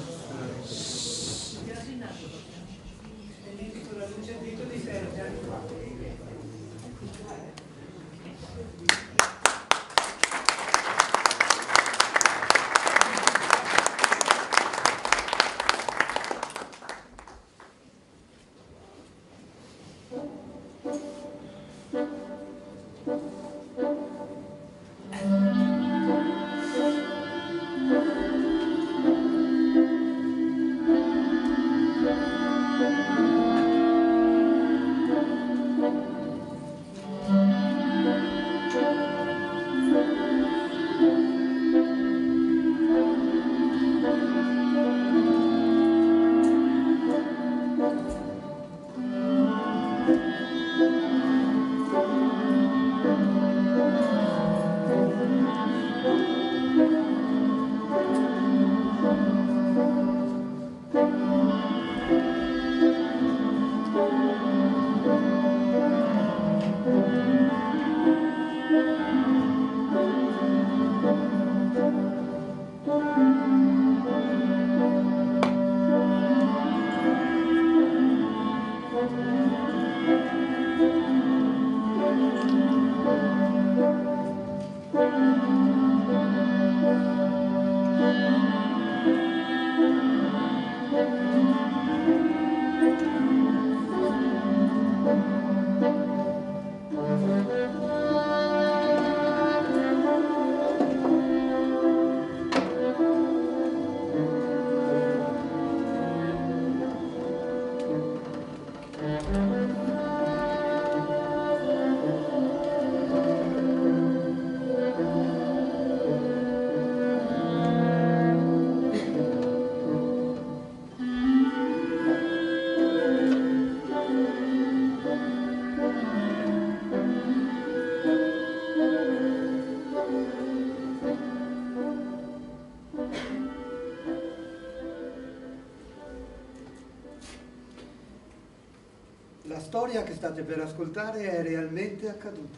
La storia che state per ascoltare è realmente accaduta.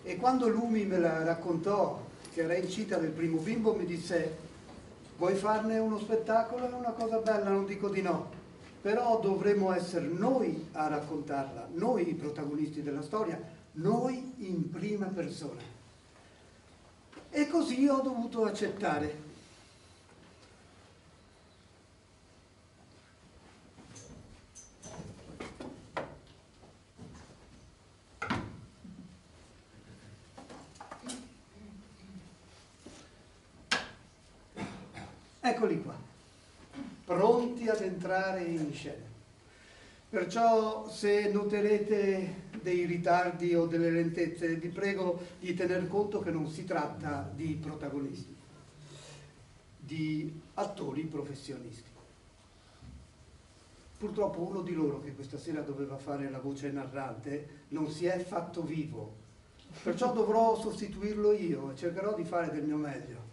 E quando Lumi me la raccontò, che era incita del primo bimbo, mi disse: vuoi farne uno spettacolo? È una cosa bella, non dico di no. Però dovremmo essere noi a raccontarla, noi i protagonisti della storia, noi in prima persona. E così ho dovuto accettare. Eccoli qua, pronti ad entrare in scena. Perciò se noterete dei ritardi o delle lentezze, vi prego di tener conto che non si tratta di protagonisti, di attori professionisti. Purtroppo uno di loro, che questa sera doveva fare la voce narrante, non si è fatto vivo, perciò dovrò sostituirlo io e cercherò di fare del mio meglio.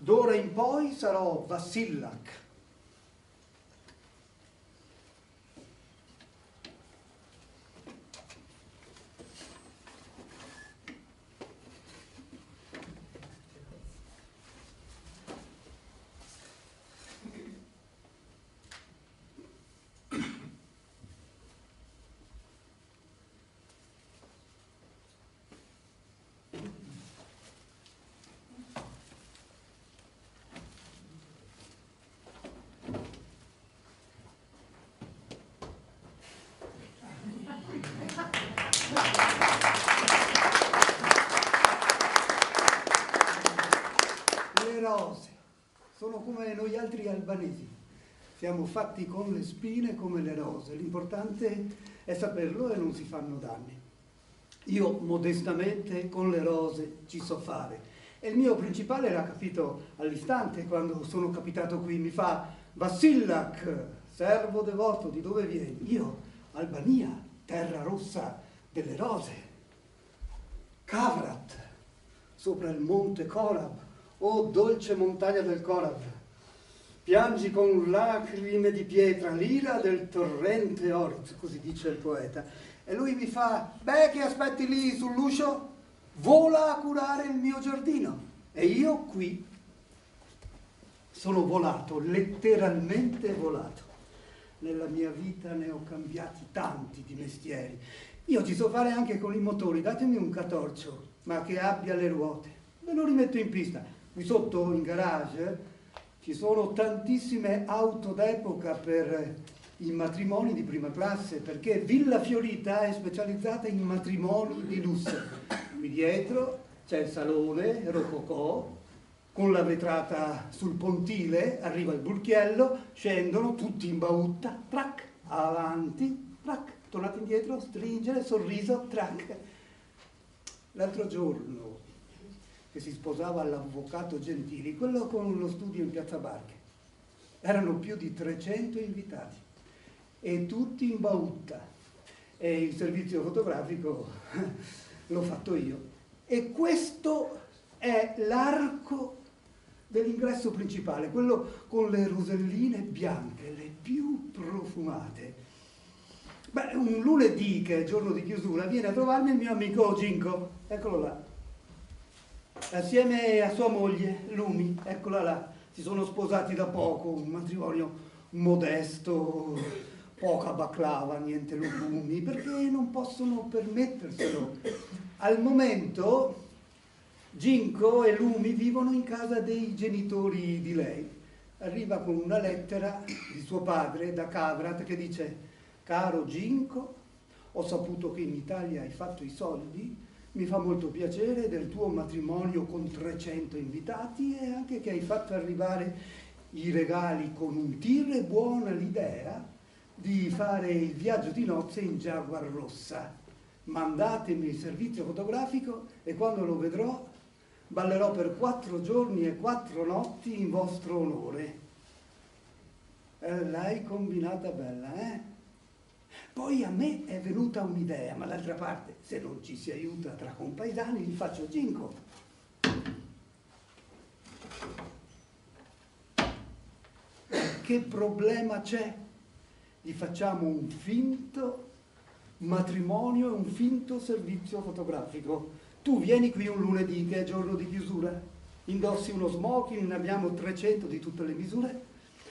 D'ora in poi sarò Vasilak. Le rose sono come noi altri albanesi, siamo fatti con le spine come le rose, l'importante è saperlo e non si fanno danni. Io modestamente con le rose ci so fare e il mio principale l'ha capito all'istante quando sono capitato qui, mi fa: Vasilak, servo devoto, di dove vieni? Io, Albania, terra rossa delle rose. Kavrat, sopra il monte Korab, o dolce montagna del Korab, piangi con lacrime di pietra l'ira del torrente Orit, così dice il poeta. E lui mi fa: beh, che aspetti lì sull'uscio? Vola a curare il mio giardino. E io qui sono volato, letteralmente volato. Nella mia vita ne ho cambiati tanti di mestieri. Io ci so fare anche con i motori, datemi un catorcio, ma che abbia le ruote. Ve lo rimetto in pista. Qui sotto in garage ci sono tantissime auto d'epoca per i matrimoni di prima classe, perché Villa Fiorita è specializzata in matrimoni di lusso. Qui dietro c'è il salone rococò, con la vetrata sul pontile, arriva il burchiello, scendono tutti in bautta, trac, avanti, trac, tornate indietro, stringere, sorriso, trac. L'altro giorno che si sposava l'avvocato Gentili, quello con lo studio in Piazza Barche, erano più di 300 invitati e tutti in bautta, e il servizio fotografico l'ho fatto io. E questo è l'arco dell'ingresso principale, quello con le roselline bianche, le più profumate. Beh, un lunedì, che è giorno di chiusura, viene a trovarmi il mio amico Ginko, eccolo là, assieme a sua moglie Lumi, eccola là. Si sono sposati da poco, un matrimonio modesto, poca baklava, niente lugumi, perché non possono permetterselo. Al momento Ginko e Lumi vivono in casa dei genitori di lei. Arriva con una lettera di suo padre da Kavrat che dice: caro Ginko, ho saputo che in Italia hai fatto i soldi, mi fa molto piacere del tuo matrimonio con 300 invitati e anche che hai fatto arrivare i regali con un tir, e buona l'idea di fare il viaggio di nozze in Jaguar rossa. Mandatemi il servizio fotografico e quando lo vedrò ballerò per 4 giorni e 4 notti in vostro onore. L'hai combinata bella, eh? Poi a me è venuta un'idea, ma d'altra parte, se non ci si aiuta tra compaesani, li faccio Ginko. Che problema c'è? gli facciamo un finto matrimonio e un finto servizio fotografico. Tu vieni qui un lunedì, che è giorno di chiusura, indossi uno smoking, ne abbiamo 300 di tutte le misure,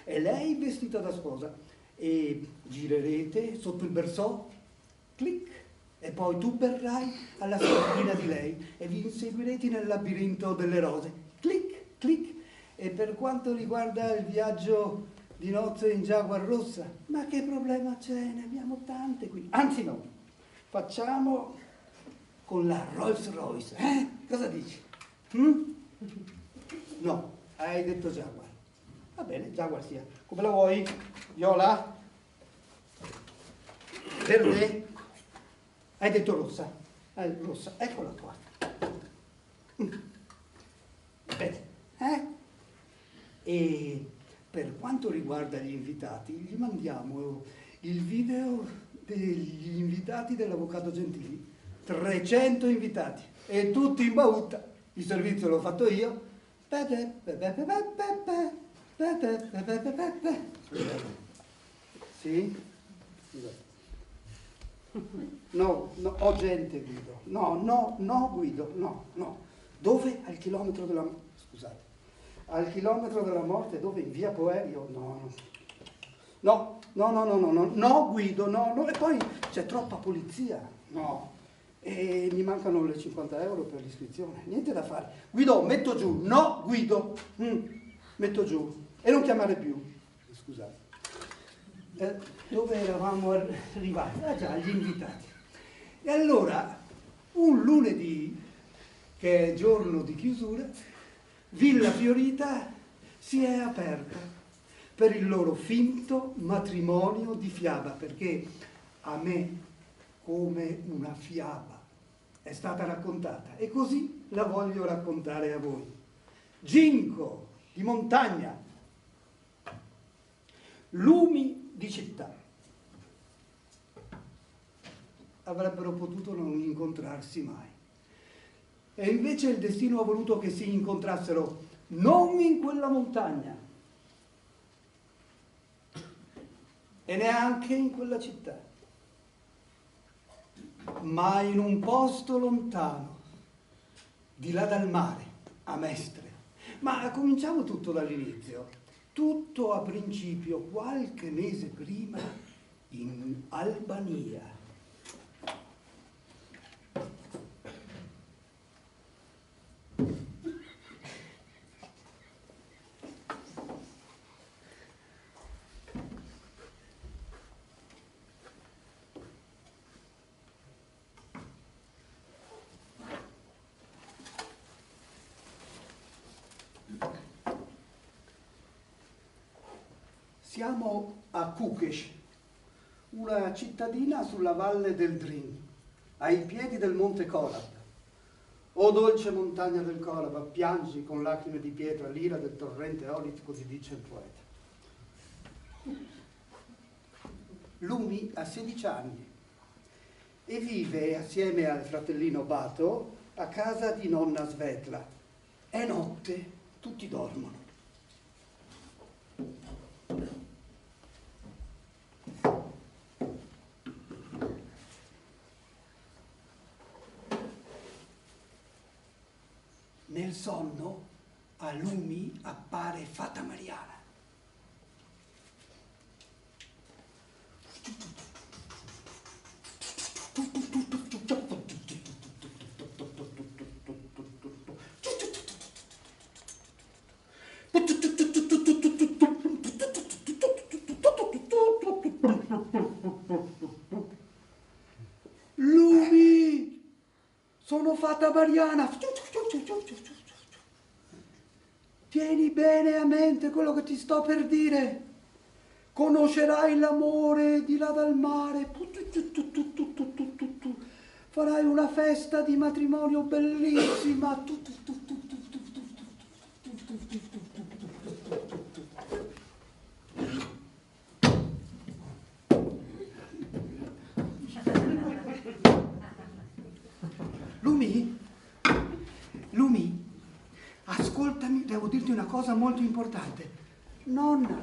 e lei vestita da sposa, e girerete sotto il bersò, clic, e poi tu berrai alla sordina di lei e vi inseguirete nel labirinto delle rose, clic, clic. E per quanto riguarda il viaggio di nozze in Jaguar rossa, ma che problema c'è? Ne abbiamo tante qui. Anzi no, facciamo con la Rolls Royce, Cosa dici? No, hai detto Jaguar. Va bene, Jaguar sia. Come la vuoi? Viola? Verde? Hai detto rossa. Rossa, eccola qua. Bene, E per quanto riguarda gli invitati, gli mandiamo il video degli invitati dell'Avvocato Gentili. 300 invitati e tutti in bauta. Il servizio l'ho fatto io. Sì? No, ho gente, Guido. No, Guido, no. Dove? Al chilometro della... Scusate. Al chilometro della morte, dove? In via Poerio? No, Guido, no. E poi c'è troppa polizia. No. E mi mancano le 50 euro per l'iscrizione. Niente da fare. Guido, metto giù. No, Guido. Metto giù. E non chiamare più. Scusate. Dove eravamo arrivati? Ah già, gli invitati. E allora, un lunedì, che è giorno di chiusura, Villa Fiorita si è aperta per il loro finto matrimonio di fiaba, perché a me, come una fiaba, è stata raccontata e così la voglio raccontare a voi. Ginco di montagna, lumi di città. Avrebbero potuto non incontrarsi mai. E invece il destino ha voluto che si incontrassero non in quella montagna e neanche in quella città, ma in un posto lontano, di là dal mare, a Mestre. Ma cominciamo tutto dall'inizio. Tutto a principio, qualche mese prima, in Albania. Siamo a Kukës, una cittadina sulla valle del Drin, ai piedi del monte Korab. O dolce montagna del Korab, piangi con lacrime di pietra l'ira del torrente Orit, così dice il poeta. Lumi ha 16 anni e vive assieme al fratellino Bato a casa di nonna Svetla. È notte, tutti dormono. Nel sonno a Lumi appare Fata Mariana. Lumi, sono Fata Mariana. Tieni bene a mente quello che ti sto per dire. Conoscerai l'amore di là dal mare. Farai una festa di matrimonio bellissima. Lumi, ascoltami, devo dirti una cosa molto importante. Nonna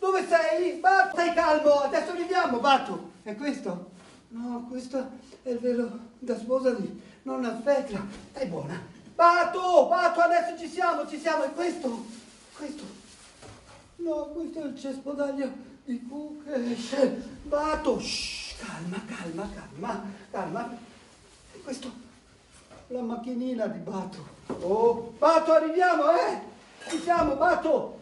Dove sei? Batto, stai calmo, adesso arriviamo, Batto. È questo? No, questo è il velo da sposa di nonna Svetla. Stai buona. Batto, adesso ci siamo, è questo? Questo? No, questo è il cespodaglio di Kukesh. Batto, shh, calma. È questo? La macchinina di Batto. Oh, Batto, arriviamo, Ci siamo, Batto.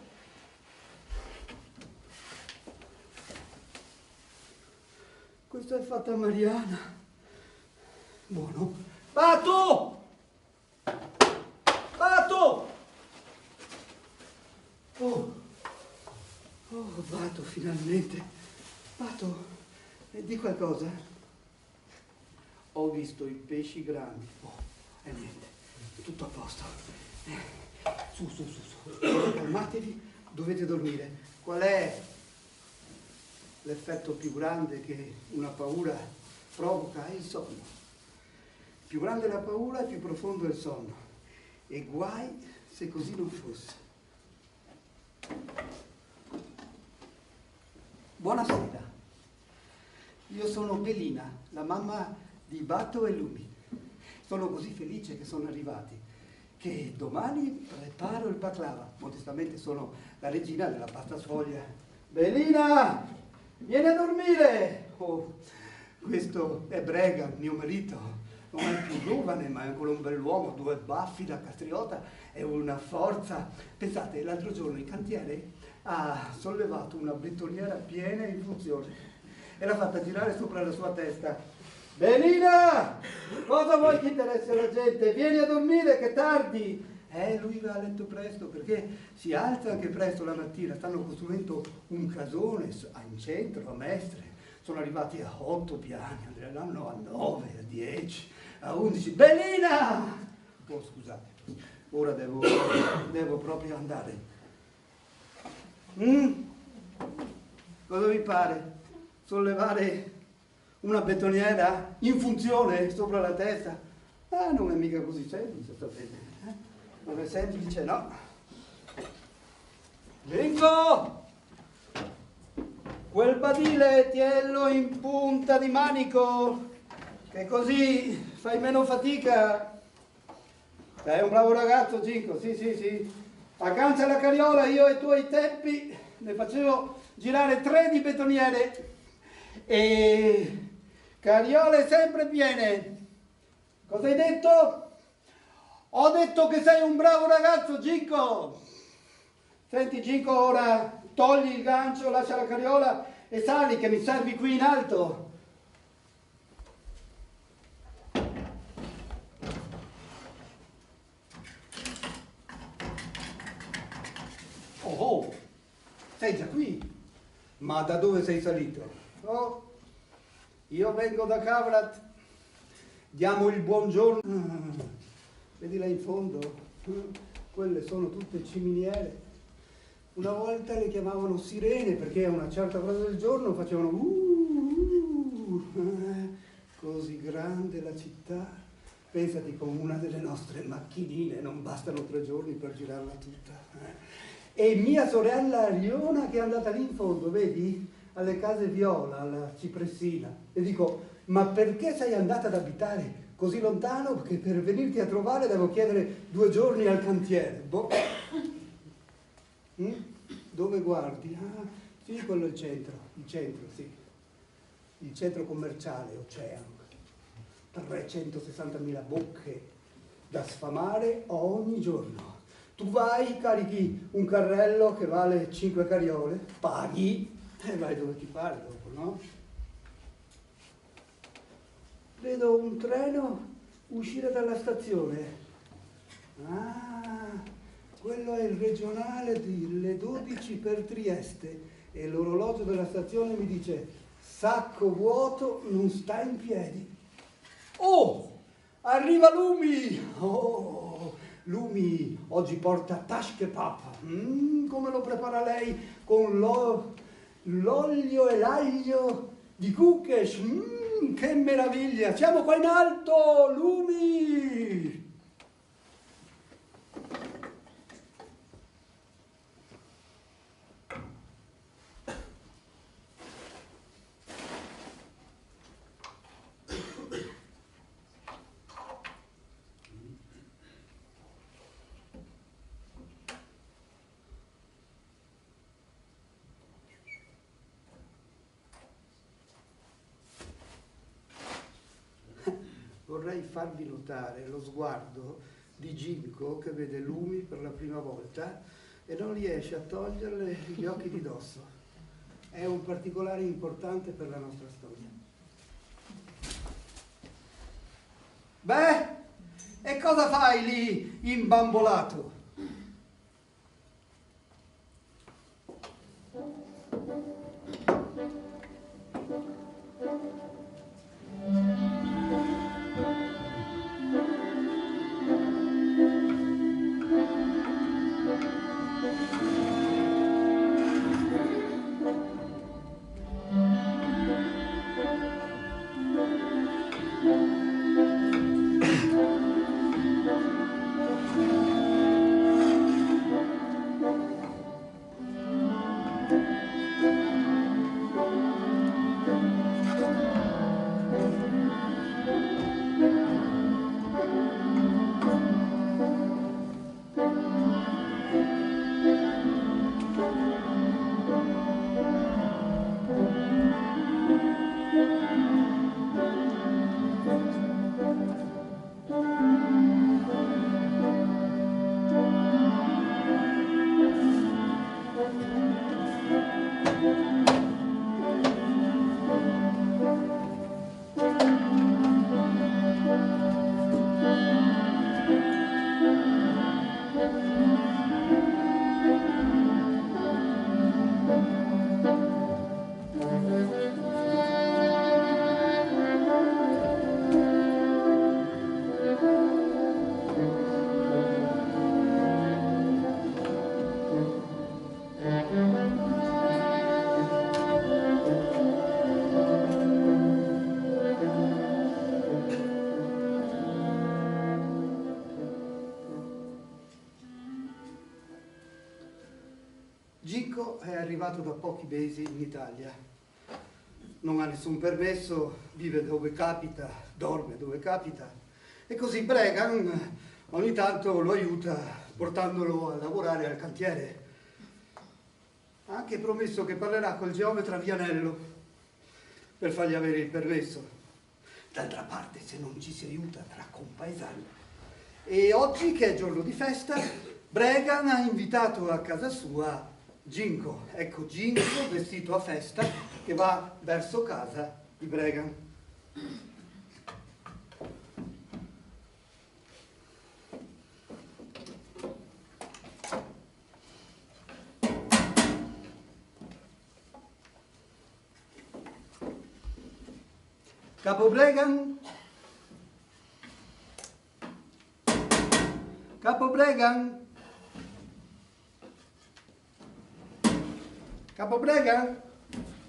Questa è fatta Mariana. Buono. Batto! Oh, Batto, finalmente. Batto, di qualcosa? Ho visto i pesci grandi. Oh, e niente, tutto a posto. Su. Calmatevi, dovete dormire. Qual è l'effetto più grande che una paura provoca? È il sonno. Più grande la paura, più profondo è il sonno. E guai se così non fosse. Buonasera. Io sono Belina, la mamma di Batto e Lumi. Sono così felice che sono arrivati, che domani preparo il baklava. Modestamente sono la regina della pasta sfoglia. Belina, vieni a dormire! Oh, questo è Brega, mio marito. Non è più giovane, ma è ancora un bell'uomo, 2 baffi da castriota e una forza. Pensate, l'altro giorno in cantiere ha sollevato una betoniera piena in funzione e l'ha fatta girare sopra la sua testa. Belina, cosa vuoi che interessi alla gente? Vieni a dormire che è tardi. Lui va a letto presto perché si alza anche presto la mattina. Stanno costruendo un casone in centro, a Mestre. Sono arrivati a 8 piani, andranno a 9, a 10, a 11. Belina! Oh, scusate, ora devo proprio andare. Cosa vi pare? Sollevare una betoniera in funzione sopra la testa? Non è mica così semplice, sapete. Non è semplice, no? Vengo! Quel badile tiello in punta di manico, che così fai meno fatica. Sei un bravo ragazzo, Ginko, sì. Aggancia la carriola, io ai tuoi tempi ne facevo girare 3 di betoniere e carriole sempre piene. Cosa hai detto? Ho detto che sei un bravo ragazzo, Ginko. Senti, Ginko, ora togli il gancio, lascia la carriola e sali che mi servi qui in alto. Oh, sei già qui? Ma da dove sei salito? Oh, io vengo da Kavrat. Diamo il buongiorno. Vedi là in fondo? Quelle sono tutte ciminiere. Una volta le chiamavano sirene perché a una certa ora del giorno facevano così grande la città. Pensati, con una delle nostre macchinine non bastano 3 giorni per girarla tutta. E mia sorella Ariona che è andata lì in fondo, vedi? Alle case viola, alla cipressina. E dico, ma perché sei andata ad abitare così lontano? Perché per venirti a trovare devo chiedere 2 giorni al cantiere. Boh. Dove guardi? Ah, sì, quello è il centro, sì. Il centro commerciale, Oceano. 360.000 bocche da sfamare ogni giorno. Tu vai, carichi un carrello che vale 5 carriole, paghi e vai dove ti pare dopo, no? Vedo un treno uscire dalla stazione. Ah, quello è il regionale delle 12 per Trieste e l'orologio della stazione mi dice sacco vuoto non sta in piedi. Oh, arriva Lumi! Oh, Lumi oggi porta tashke papa. Come lo prepara lei? Con l'olio e l'aglio di Kukesh. Che meraviglia! Siamo qua in alto, Lumi! vorrei farvi notare lo sguardo di Ginko che vede Lumi per la prima volta e non riesce a toglierle gli occhi di dosso. È un particolare importante per la nostra storia. Beh, e cosa fai lì imbambolato? Ginko è arrivato da pochi mesi in Italia, non ha nessun permesso, vive dove capita, dorme dove capita e così Bregan ogni tanto lo aiuta portandolo a lavorare al cantiere. Ha anche promesso che parlerà col geometra Vianello per fargli avere il permesso. D'altra parte, se non ci si aiuta tra compaesani. E oggi, che è giorno di festa, Bregan ha invitato a casa sua Ginko. Ecco Ginko vestito a festa che va verso casa di Bregan. Capo Bregan? Capo Bregan? Capo Bregan?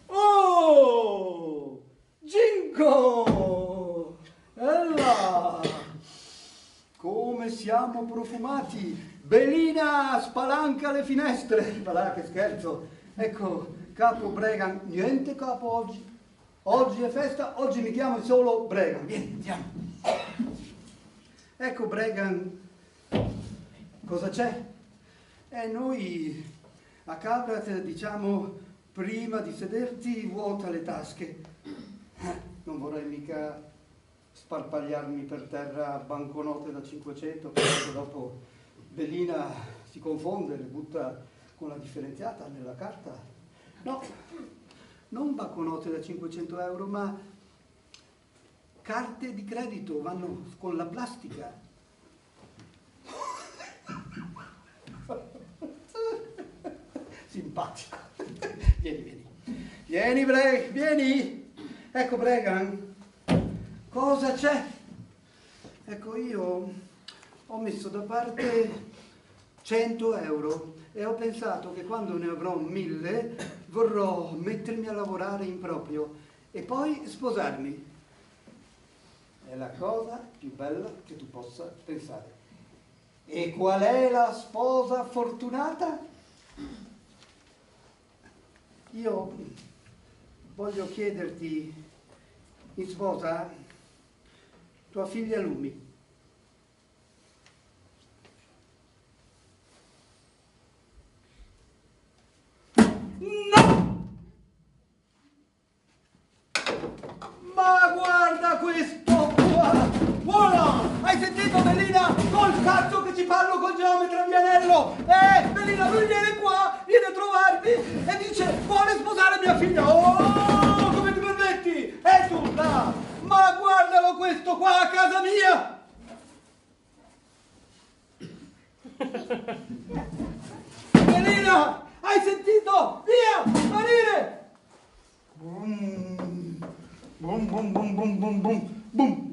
Oh! Ginko! Ella! Come siamo profumati! Belina spalanca le finestre! Ma là, che scherzo! Ecco, Capo Bregan, niente capo oggi. Oggi è festa, oggi mi chiamo solo Bregan. Vieni, andiamo. Ecco Bregan, cosa c'è? Noi a Caprat diciamo prima di sederti vuota le tasche. Non vorrei mica sparpagliarmi per terra banconote da 500 perché dopo Belina si confonde, le butta con la differenziata nella carta. No. Non banconote da 500 euro, ma carte di credito, vanno con la plastica. Simpatico. Vieni, vieni. Vieni, vieni. Ecco, Bregan. Cosa c'è? Ecco, io ho messo da parte 100 euro e ho pensato che quando ne avrò 1000 vorrò mettermi a lavorare in proprio e poi sposarmi. È la cosa più bella che tu possa pensare. E qual è la sposa fortunata? Io voglio chiederti in sposa tua figlia Lumi. No! Ma guarda questo qua! trovarlo! Bellina, lui viene qua, viene a trovarmi e dice, vuole sposare mia figlia! Oh, come ti permetti? E tu là! Ma guardalo questo qua a casa mia! Bellina, hai sentito? Via, sparire! Bum, bum, bum, bum, bum, bum, bum, bum.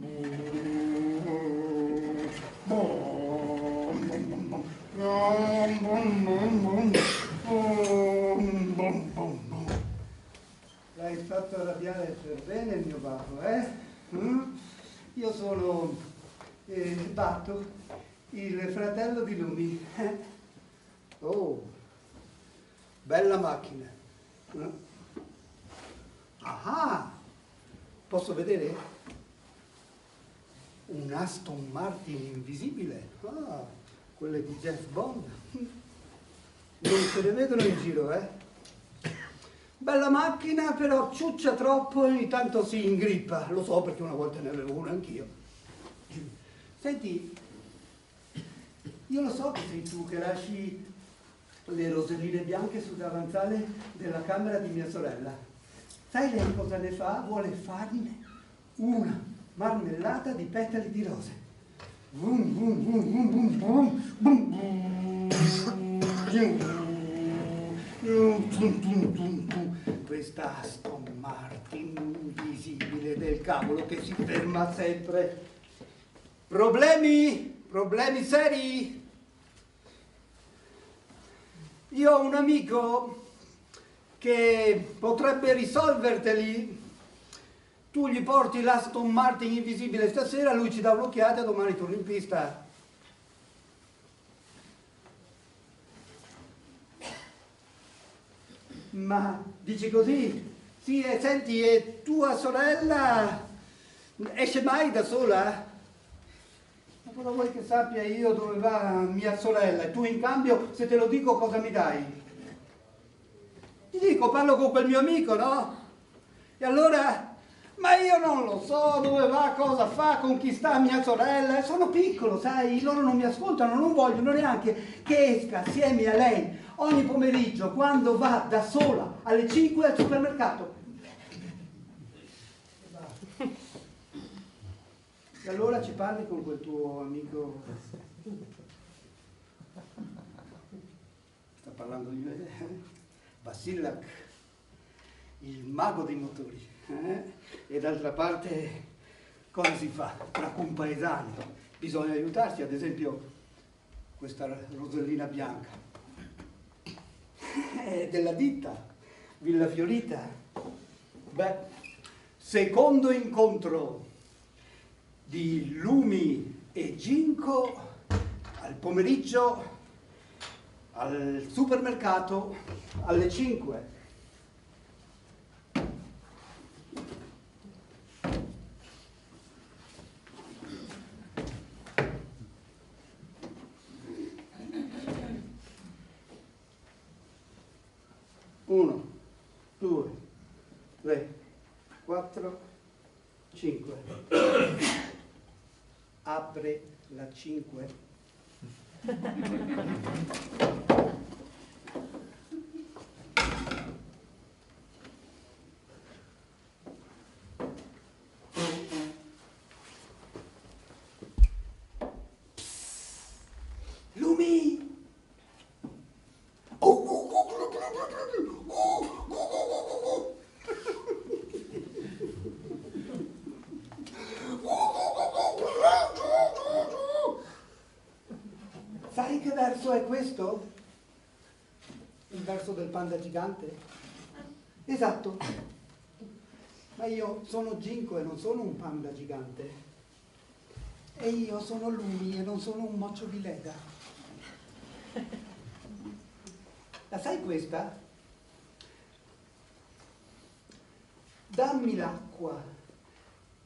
L'hai fatto arrabbiare per bene il mio babbo, eh? Io sono Batto, il fratello di Lumi. Oh, bella macchina. Ah, posso vedere? Un Aston Martin invisibile. Ah, quelle di James Bond. Non se le vedono in giro, eh? Bella macchina, però ciuccia troppo e ogni tanto si ingrippa. Lo so perché una volta ne avevo una anch'io. Senti, io lo so che sei tu che lasci le roselline bianche sul davanzale della camera di mia sorella. Sai lei cosa ne fa? Vuole farne una marmellata di petali di rose. Bum, bum, bum, bum, bum, bum, bum. Questa Aston Martin invisibile del cavolo che si ferma sempre. Problemi? Problemi seri? Io ho un amico che potrebbe risolverteli. Tu gli porti l'Aston Martin invisibile stasera, lui ci dà un'occhiata e domani torni in pista. Ma dici così? Sì, e senti, e tua sorella esce mai da sola? Ma cosa vuoi che sappia io dove va mia sorella? E tu in cambio, se te lo dico, cosa mi dai? Ti dico, parlo con quel mio amico, no? E allora, ma io non lo so dove va, cosa fa, con chi sta mia sorella. Sono piccolo, sai, loro non mi ascoltano, non vogliono neanche che esca assieme a lei ogni pomeriggio quando va da sola alle 5 al supermercato. E allora ci parli con quel tuo amico? Sta parlando di me? Vasilak, il mago dei motori. E d'altra parte, cosa si fa tra compaesani? Bisogna aiutarsi, ad esempio questa rosellina bianca è della ditta Villa Fiorita. Beh, secondo incontro di Lumi e Ginko al pomeriggio al supermercato alle 5. Uno, 2, 3, 4, 5. Apre la 5. Lumi! Sai che verso è questo? Il verso del panda gigante? Esatto. Ma io sono Ginko e non sono un panda gigante. E io sono Lumi e non sono un moccio di leda. La sai questa? Dammi l'acqua,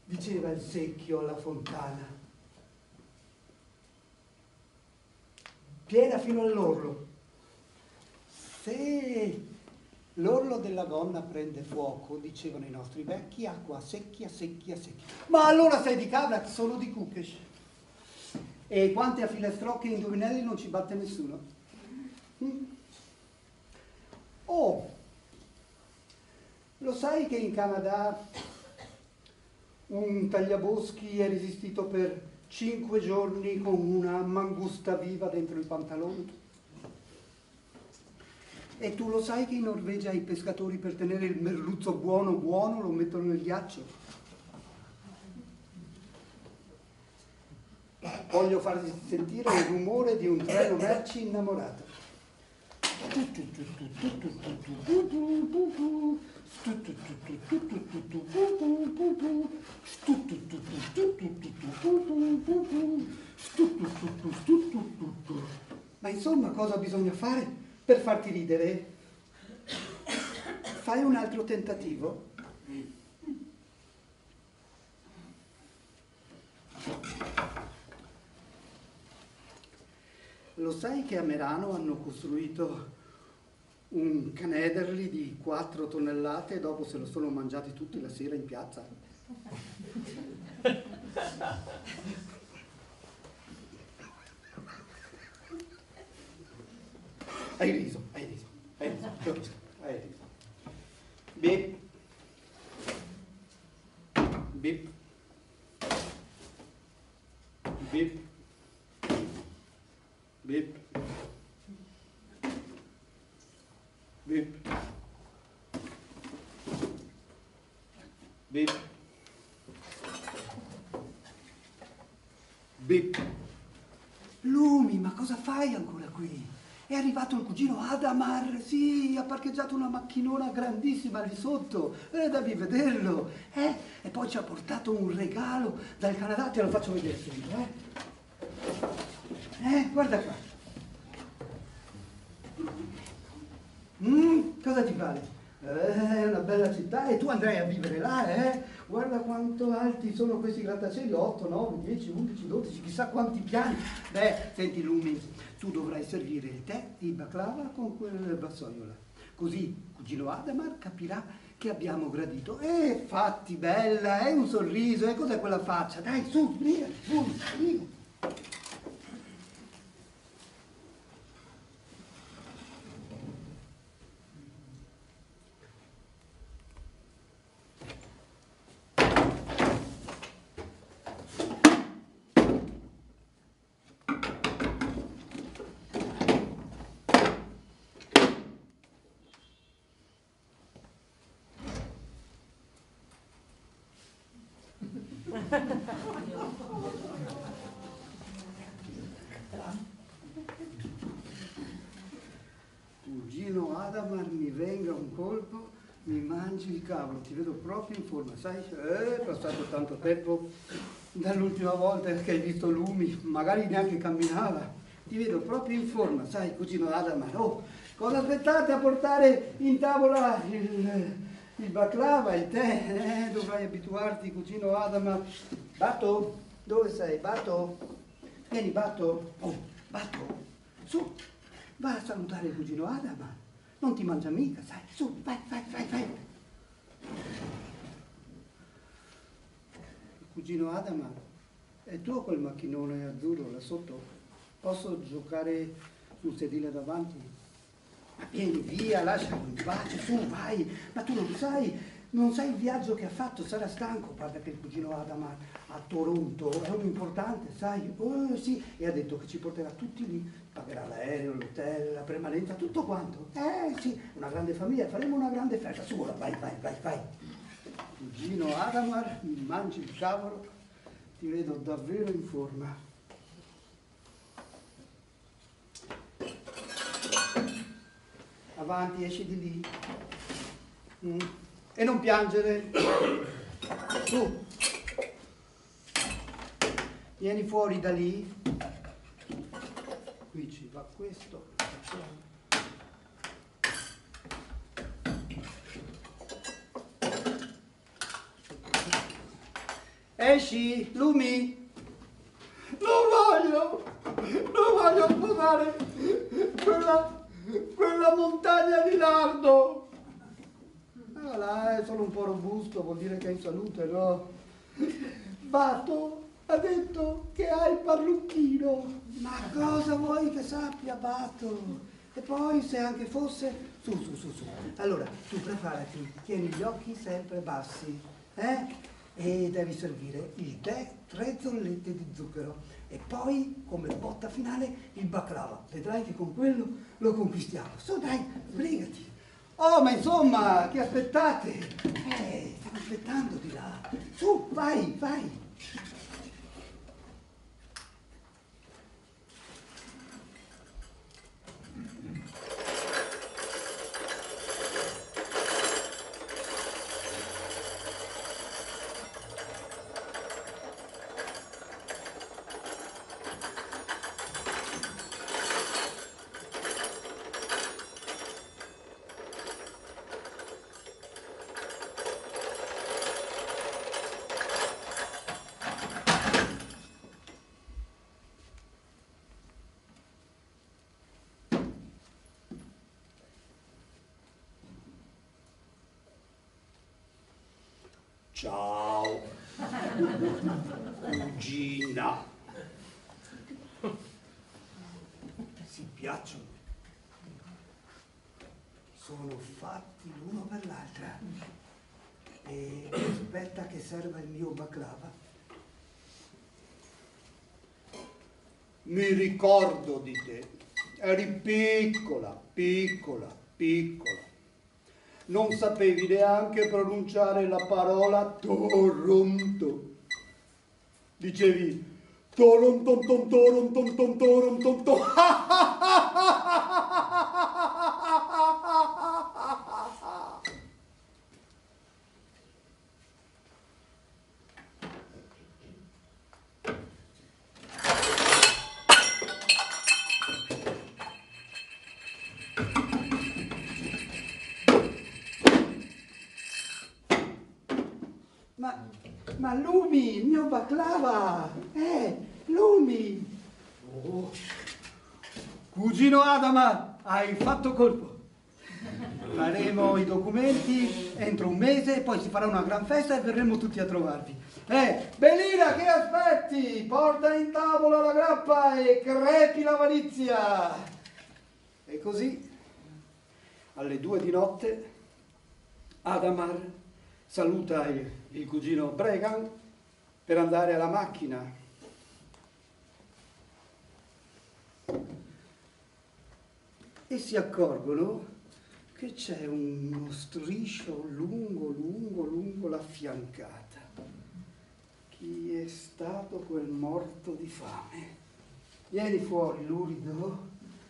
diceva il secchio alla fontana. Piena fino all'orlo. Se l'orlo della gonna prende fuoco, dicevano i nostri vecchi, acqua secchia, secchia, secchia. Ma allora sei di Kavrak, sono di Kukesh. E quante a filastrocche e indovinelli non ci batte nessuno. Oh, lo sai che in Canada un tagliaboschi è resistito per 5 giorni con una mangusta viva dentro il pantalone? E tu lo sai che in Norvegia i pescatori per tenere il merluzzo buono buono lo mettono nel ghiaccio? Voglio farvi sentire il rumore di un treno merci innamorato. Ma insomma, cosa bisogna fare per farti ridere? Fai un altro tentativo? Lo sai che a Merano hanno costruito un Canederli di 4 tonnellate e dopo se lo sono mangiati tutti la sera in piazza? Hai riso, capisco, hai riso. Bip. Bip. Bip. Bip. Bip. Bip. Bip. Lumi, ma cosa fai ancora qui? È arrivato il cugino Adamar, sì, ha parcheggiato una macchinona grandissima lì sotto, devi vederlo, E poi ci ha portato un regalo dal Canada, te lo faccio vedere subito, guarda qua. Cosa ti pare? È una bella città e tu andrai a vivere là, Guarda quanto alti sono questi grattacieli, 8, 9, 10, 11, 12, chissà quanti piani. Beh, senti Lumi, tu dovrai servire il tè di baklava con quel vassoio. Così cugino Adamar capirà che abbiamo gradito. Fatti bella, un sorriso, cos'è quella faccia? Dai, su, via, su, via. Cugino Adamar, mi venga un colpo, mi mangi il cavolo, ti vedo proprio in forma, sai? È passato tanto tempo dall'ultima volta che hai visto Lumi, magari neanche camminava, ti vedo proprio in forma, sai, cugino Adamar. Oh, cosa aspettate a portare in tavola il baklava, il tè? Dovrai abituarti, cugino Adamar. Bato, dove sei? Bato? Vieni, Bato. Oh, Bato, su. Va a salutare il cugino Adamar, non ti mangia mica, sai, su, vai. Il cugino Adamar, è tuo quel macchinone azzurro là sotto? Posso giocare sul sedile davanti? Ma vieni via, lascialo in pace, su, vai, ma tu non sai il viaggio che ha fatto, sarà stanco, guarda che il cugino Adamar a Toronto è un importante, sai, sì, e ha detto che ci porterà tutti lì, pagherà l'aereo, l'hotel, la permanenza, tutto quanto, sì, una grande famiglia, faremo una grande festa, su, ora, vai, cugino Adamar, mi mangi il cavolo, ti vedo davvero in forma. Avanti, esci di lì. E non piangere. Su. Vieni fuori da lì. Qui ci va questo. Esci, Lumi. Non voglio sposare quella montagna di lardo. Là, è solo un po' robusto, vuol dire che è in salute, no? Bato ha detto che ha il parrucchino. Ma cosa vuoi che sappia, Bato? E poi se anche fosse, su. Allora, tu preparati, tieni gli occhi sempre bassi, e devi servire il tè, 3 zollette di zucchero. E poi, come botta finale, il baklava. Vedrai che con quello lo conquistiamo. Su, dai, sbrigati. Oh, ma insomma, che aspettate? Stanno aspettando di là. Su, vai. Ciao, cugina. Si piacciono. Sono fatti l'uno per l'altra. E aspetta che serva il mio baklava. Mi ricordo di te. Eri piccola. Non sapevi neanche pronunciare la parola Toronto. Dicevi Toronto. Ma Lumi, il mio baklava! Lumi! Oh. Cugino Adama, hai fatto colpo. Faremo i documenti entro un mese, poi si farà una gran festa e verremo tutti a trovarvi. Bellina, che aspetti? Porta in tavola la grappa e crepi l'avarizia! E così, alle 2 di notte, Adamar saluta il cugino Bregan per andare alla macchina. E si accorgono che c'è uno striscio lungo la fiancata. Chi è stato quel morto di fame? Vieni fuori, lurido,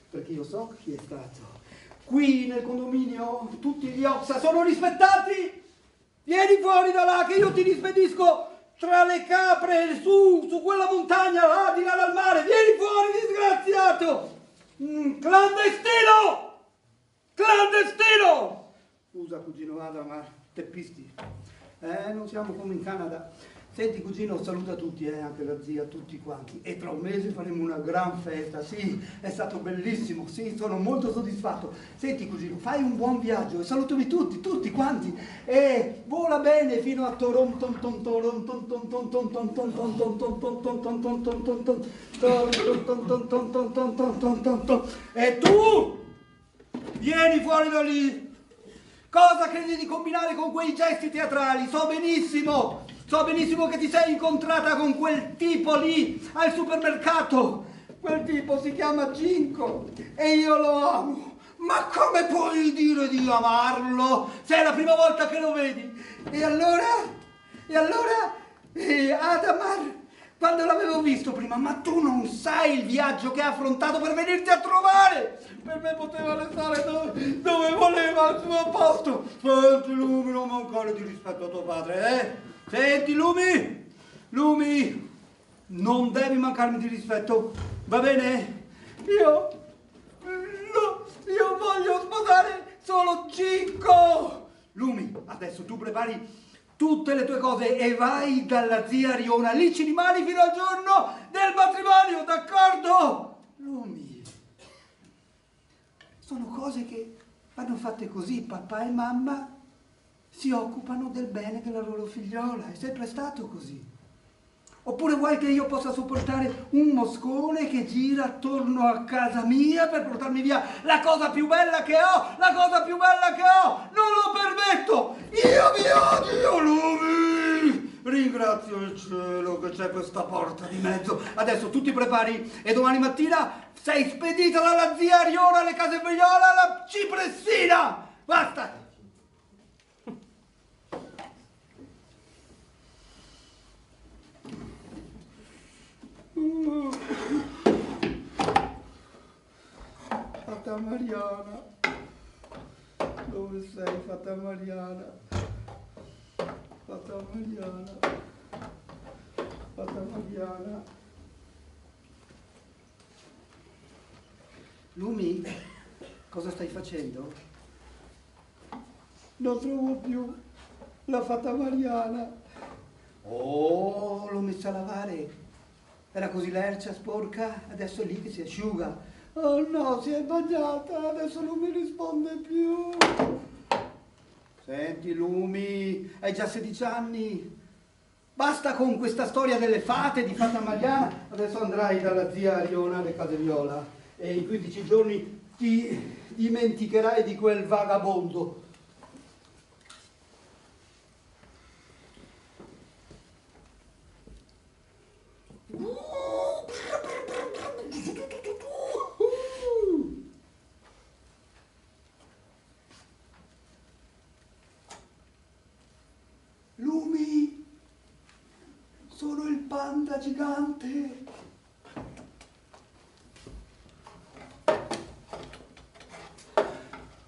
perché io so chi è stato. Qui nel condominio tutti gli Oxa sono rispettati. Vieni fuori da là che io ti rispedisco tra le capre su quella montagna là di là dal mare. Vieni fuori, disgraziato! Clandestino! Scusa, cugino Adama, teppisti. Non siamo come in Canada. Senti, cugino, saluta tutti, anche la zia, tutti quanti. E tra un mese faremo una gran festa, sì, è stato bellissimo, sì, sono molto soddisfatto. Senti, cugino, fai un buon viaggio e salutami tutti quanti. E vola bene fino a Toronto. E tu, vieni fuori da lì. Cosa credi di combinare con quei gesti teatrali? So benissimo che ti sei incontrata con quel tipo lì al supermercato. Quel tipo si chiama Ginko e io lo amo. Ma come puoi dire di amarlo se è la prima volta che lo vedi? E allora, Adamar, quando l'avevo visto prima, ma tu non sai il viaggio che ha affrontato per venirti a trovare. Per me poteva restare dove voleva, al suo posto. Senti, Lumi, non mancare di rispetto a tuo padre, Senti, Lumi, non devi mancarmi di rispetto, va bene? Io voglio sposare solo Ginko. Lumi, adesso tu prepari tutte le tue cose e vai dalla zia Riona, lì ci rimani fino al giorno del matrimonio, d'accordo? Lumi, sono cose che vanno fatte così, papà e mamma si occupano del bene della loro figliola, è sempre stato così. Oppure vuoi che io possa sopportare un moscone che gira attorno a casa mia per portarmi via la cosa più bella che ho? La cosa più bella che ho! Non lo permetto! Io vi odio, Lumi! Ringrazio il cielo che c'è questa porta di mezzo. Adesso tu ti prepari e domani mattina sei spedita dalla zia Ariona alle case Viola alla Cipressina! Basta! Fata Mariana, dove sei, Fata Mariana? Fata Mariana, Fata Mariana. Lumi, cosa stai facendo? Non trovo più la Fata Mariana. Oh, l'ho messa a lavare. Era così lercia, sporca, adesso è lì che si asciuga. Oh no, si è bagnata, adesso non mi risponde più. Senti, Lumi, hai già 16 anni. Basta con questa storia delle fate, di Fata Mariana. Adesso andrai dalla zia Ariona alle case Viola e in 15 giorni ti dimenticherai di quel vagabondo. Lumi, sono il panda gigante.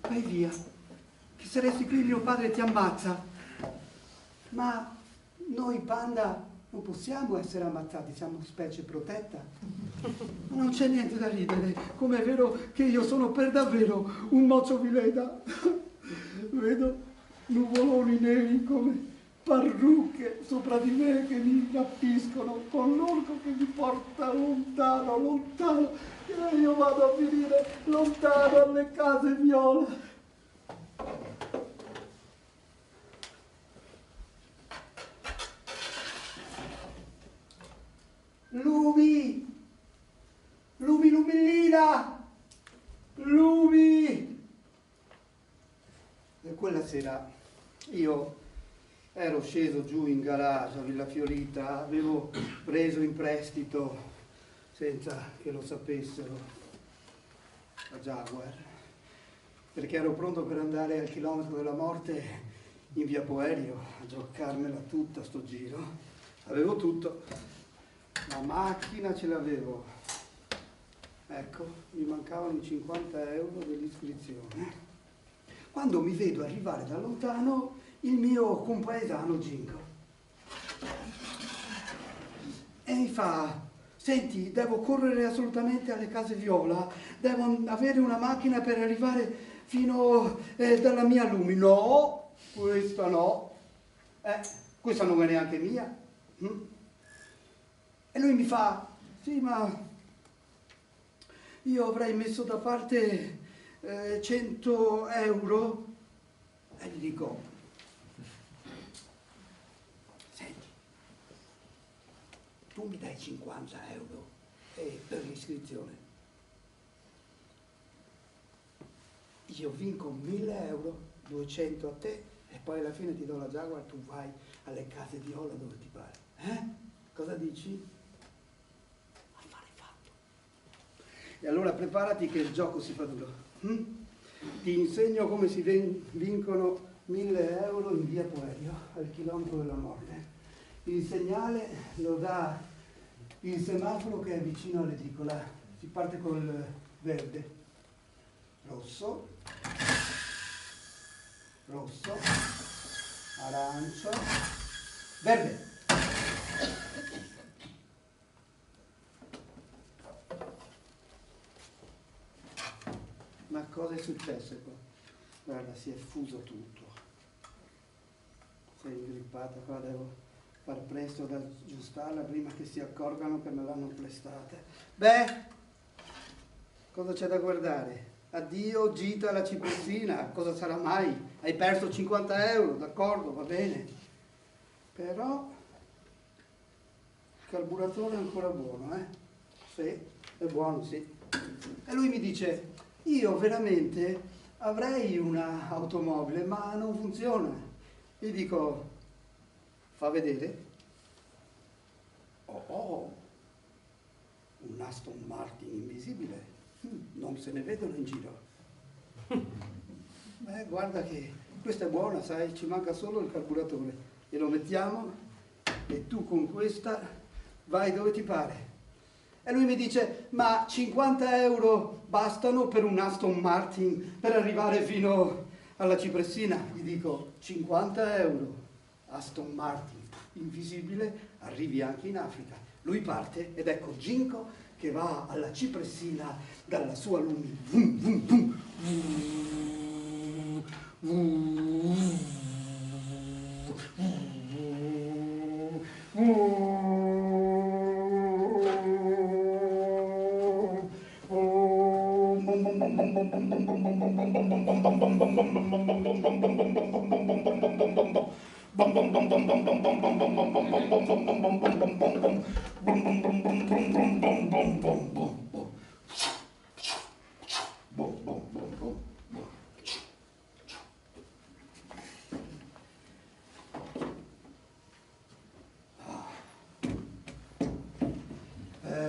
Vai via, che se resti qui mio padre ti ammazza. Ma noi panda non possiamo essere ammazzati, siamo specie protetta. Non c'è niente da ridere, com'è vero che io sono per davvero un mocio vileda. Vedo nuvoloni neri come parrucche sopra di me che mi rappiscono, con l'orco che mi porta lontano, lontano, e io vado a finire lontano alle case Viola. Lumi! Lumi, Lumillina! Lumi! E quella sera io ero sceso giù in garage a Villa Fiorita, avevo preso in prestito, senza che lo sapessero, la Jaguar, perché ero pronto per andare al chilometro della morte in via Poerio a giocarmela tutta sto giro. Avevo tutto, la macchina ce l'avevo, ecco, mi mancavano i 50 euro dell'iscrizione. Quando mi vedo arrivare da lontano il mio compaesano Gingo e mi fa: senti, devo correre assolutamente alle case Viola, devo avere una macchina per arrivare fino dalla mia Lumi. No, questa no, questa non è neanche mia. E lui mi fa: sì, ma io avrei messo da parte 100 euro. E gli dico: senti, tu mi dai 50 euro per l'iscrizione, io vinco 1000 euro, 200 a te e poi alla fine ti do la Jaguar, tu vai alle case Viola dove ti pare. Cosa dici? Affare fatto. E allora preparati che il gioco si fa duro. Ti insegno come si vincono 1000 euro in via Poerio, al chilometro della morte. Il segnale lo dà il semaforo che è vicino all'edicola. Si parte col verde, rosso, rosso, arancio, verde. Ma cosa è successo qua? Guarda, si è fuso tutto. Sei ingrippata qua, devo far presto ad aggiustarla prima che si accorgano che me l'hanno prestata. Beh, cosa c'è da guardare? Addio gita alla Cipressina, cosa sarà mai? Hai perso 50 euro, d'accordo, va bene. Però carburatore ancora buono, eh? Sì, è buono, sì. E lui mi dice, io veramente avrei una automobile, ma non funziona. Gli dico, fa vedere. Oh, un Aston Martin invisibile. Non se ne vedono in giro. Beh, guarda che questa è buona, sai, ci manca solo il carburatore. Glielo mettiamo e tu con questa vai dove ti pare. E lui mi dice, ma 50 euro bastano per un Aston Martin per arrivare fino alla Cipressina? Gli dico, 50 euro, Aston Martin invisibile, arrivi anche in Africa. Lui parte ed ecco Ginko che va alla Cipressina dalla sua Lumi. Vum, vum, vum.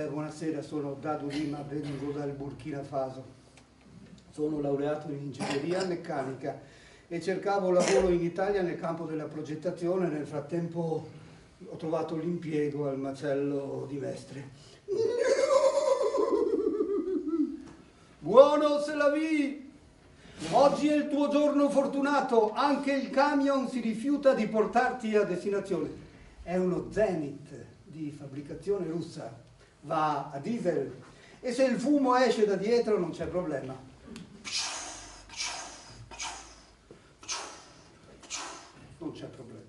Buonasera, sono Dadu Lima, vengo dal Burkina Faso. Sono laureato in ingegneria meccanica e cercavo lavoro in Italia nel campo della progettazione. Nel frattempo ho trovato l'impiego al macello di Mestre. Buono se la vi! Oggi è il tuo giorno fortunato, anche il camion si rifiuta di portarti a destinazione. È uno Zenith di fabbricazione russa. Va a diesel e se il fumo esce da dietro non c'è problema. Non c'è problema.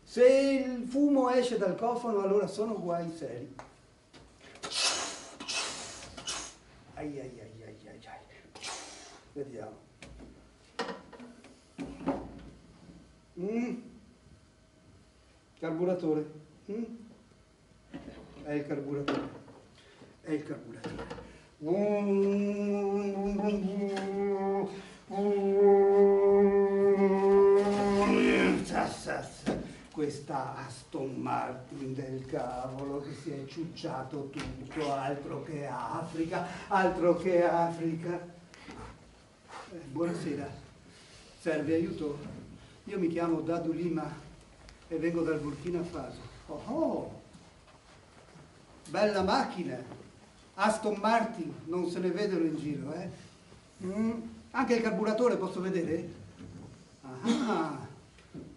Se il fumo esce dal cofano allora sono guai seri. Ai ai ai ai ai ai. Vediamo. Carburatore. È il carburatore. È il carburatore. Questa Aston Martin del cavolo che si è ciucciato tutto, altro che Africa, altro che Africa. Buonasera, serve aiuto? Io mi chiamo Dadu Lima e vengo dal Burkina Faso. Oh! Bella macchina, Aston Martin, non se ne vedono in giro, eh? Anche il carburatore posso vedere? Ah,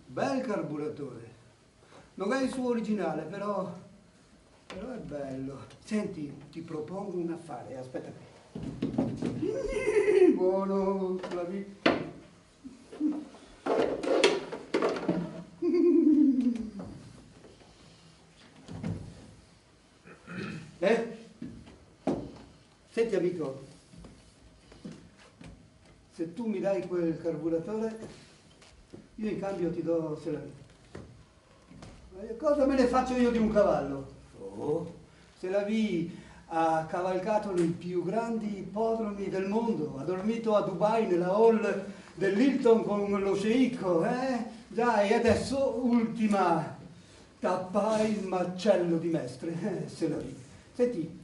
bel carburatore. Non è il suo originale, però è bello. Senti, ti propongo un affare, aspetta qui. Buono, bravi. Senti amico, se tu mi dai quel carburatore, io in cambio ti do se la vita. Cosa me ne faccio io di un cavallo? Oh, se la vi ha cavalcato nei più grandi ippodromi del mondo, ha dormito a Dubai nella hall dell'Hilton con lo sceicco, Già, e adesso ultima, tappa il macello di Mestre, se la vi. Senti,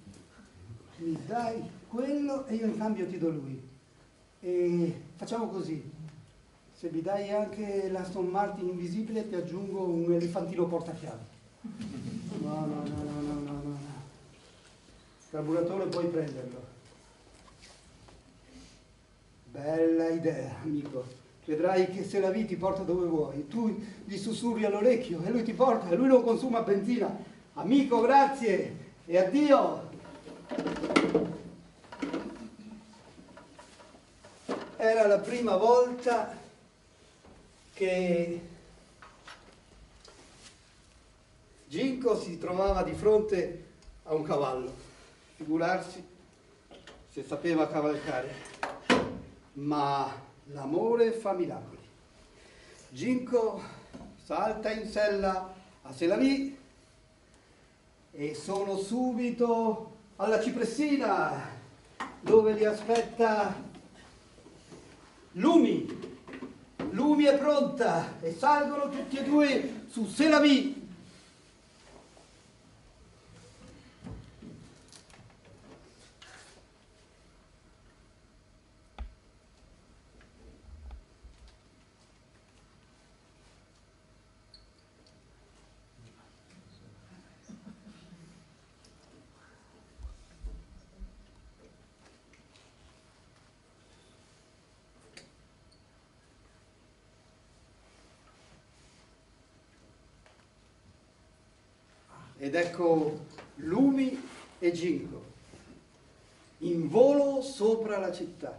mi dai quello e io in cambio ti do lui. E facciamo così, se mi dai anche l'Aston Martin invisibile ti aggiungo un elefantino portachiavi. No. Carburatore puoi prenderlo. Bella idea, amico. Vedrai che se la vi ti porta dove vuoi. Tu gli sussurri all'orecchio e lui ti porta e lui non consuma benzina. Amico, grazie e addio. Era la prima volta che Ginko si trovava di fronte a un cavallo. Figurarsi se sapeva cavalcare. Ma l'amore fa miracoli. Ginko salta in sella a Selavi e sono subito alla cipressina, dove li aspetta Lumi. Lumi è pronta e salgono tutti e due su C'est la vie. Ed ecco Lumi e Ginko in volo sopra la città.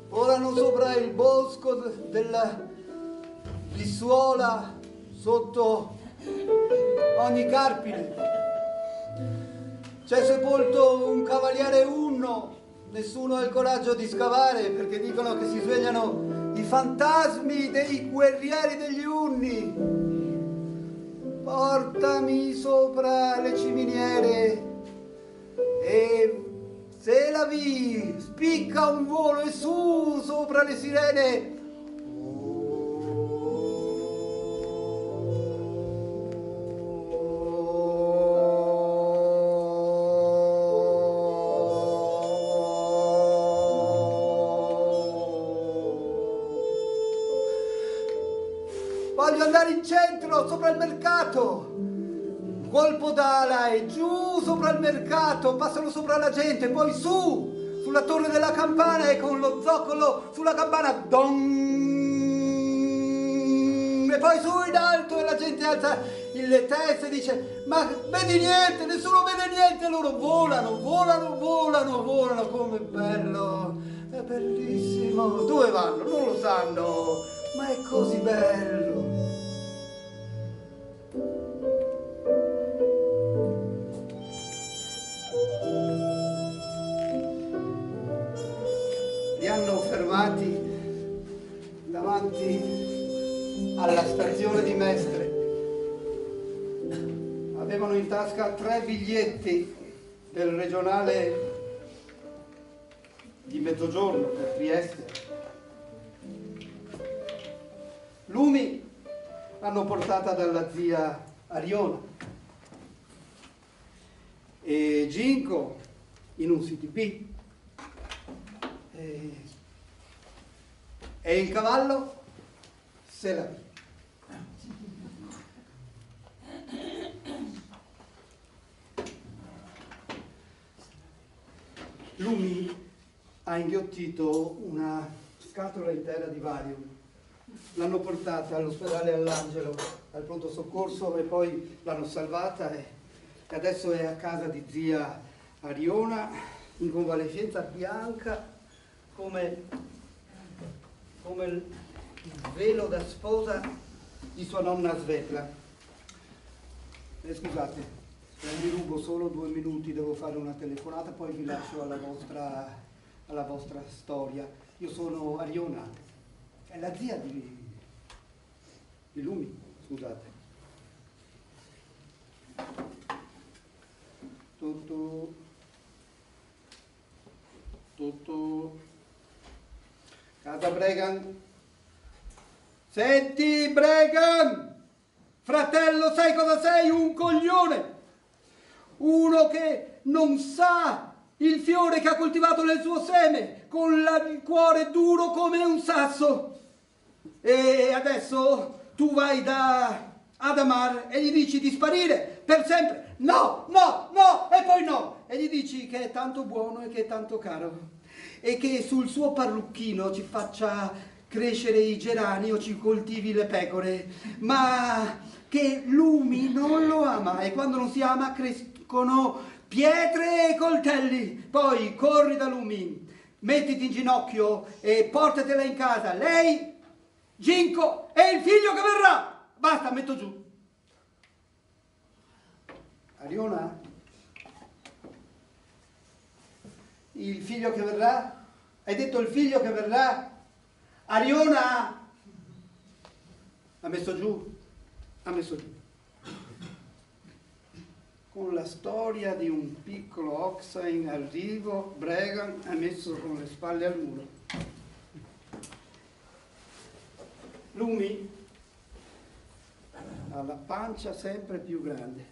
Volano sopra il bosco della Lissuola, sotto ogni carpine. C'è sepolto un cavaliere Unno. Nessuno ha il coraggio di scavare perché dicono che si svegliano i fantasmi dei guerrieri degli Unni. Portami sopra le ciminiere e se la vi spicca un volo e su sopra le sirene. Voglio andare in centro, sopra il mercato. Colpo d'ala e giù sopra il mercato, passano sopra la gente, poi su, sulla torre della campana e con lo zoccolo sulla campana, dong! E poi su in alto e la gente alza le teste e dice, ma vedi niente, nessuno vede niente, loro volano, volano, volano, volano, com'è bello, è bellissimo. Dove vanno? Non lo sanno, ma è così bello. Li hanno fermati davanti alla stazione di Mestre. Avevano in tasca 3 biglietti del regionale di mezzogiorno per Trieste. Lumi l'hanno portata dalla zia Ariona e Ginko in un CTP. E il cavallo se la vede. Lumi ha inghiottito una scatola intera di Valium. L'hanno portata all'ospedale all'Angelo, al pronto soccorso e poi l'hanno salvata e adesso è a casa di zia Ariona in convalescenza, bianca come il velo da sposa di sua nonna Svetla. Scusate, vi rubo solo 2 minuti, devo fare una telefonata, poi vi lascio alla vostra storia. Io sono Ariona, è la zia di Lumi, scusate. Tutto. Casa Bregan. Senti Bregan, fratello, sai cosa sei? Un coglione, uno che non sa il fiore che ha coltivato nel suo seme, con il cuore duro come un sasso. E adesso tu vai da Adamar e gli dici di sparire per sempre. No, no, no, e poi no. E gli dici che è tanto buono e che è tanto caro e che sul suo parrucchino ci faccia crescere i gerani o ci coltivi le pecore, ma che Lumi non lo ama e quando non si ama crescono pietre e coltelli. Poi corri da Lumi, mettiti in ginocchio e portatela in casa, lei, Ginko e il figlio che verrà. Basta, metto giù. Ariona? Il figlio che verrà Hai detto il figlio che verrà? Ariona! Ha messo giù, ha messo giù. Con la storia di un piccolo Oxa in arrivo, Bregan ha messo con le spalle al muro. Lumi ha la pancia sempre più grande.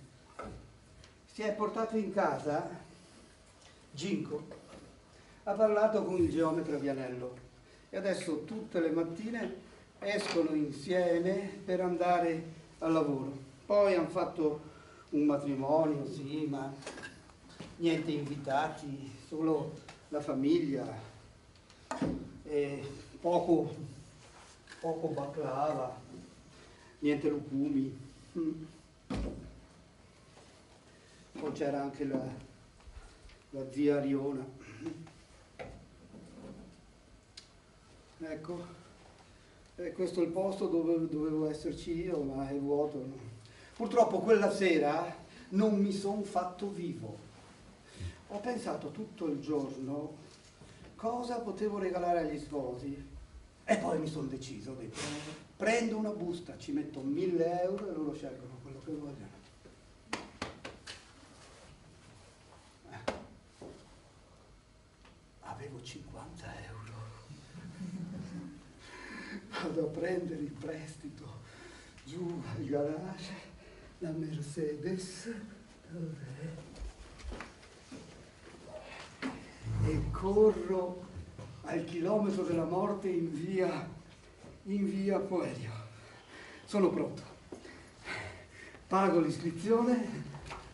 Si è portato in casa Ginko. Ha parlato con il geometra Vianello e adesso tutte le mattine escono insieme per andare al lavoro. Poi hanno fatto un matrimonio, sì, ma niente invitati, solo la famiglia e poco baklava, niente lupumi. Poi c'era anche la zia Ariona. Ecco, questo è il posto dove dovevo esserci io, ma è vuoto. No? Purtroppo quella sera non mi sono fatto vivo. Ho pensato tutto il giorno cosa potevo regalare agli sposi e poi mi sono deciso, ho detto, prendo una busta, ci metto 1.000 euro e loro scelgono quello che vogliono. Avevo 50 euro. Vado a prendere il prestito giù al garage, la Mercedes, e corro al chilometro della morte in via Poelio. Sono pronto. Pago l'iscrizione,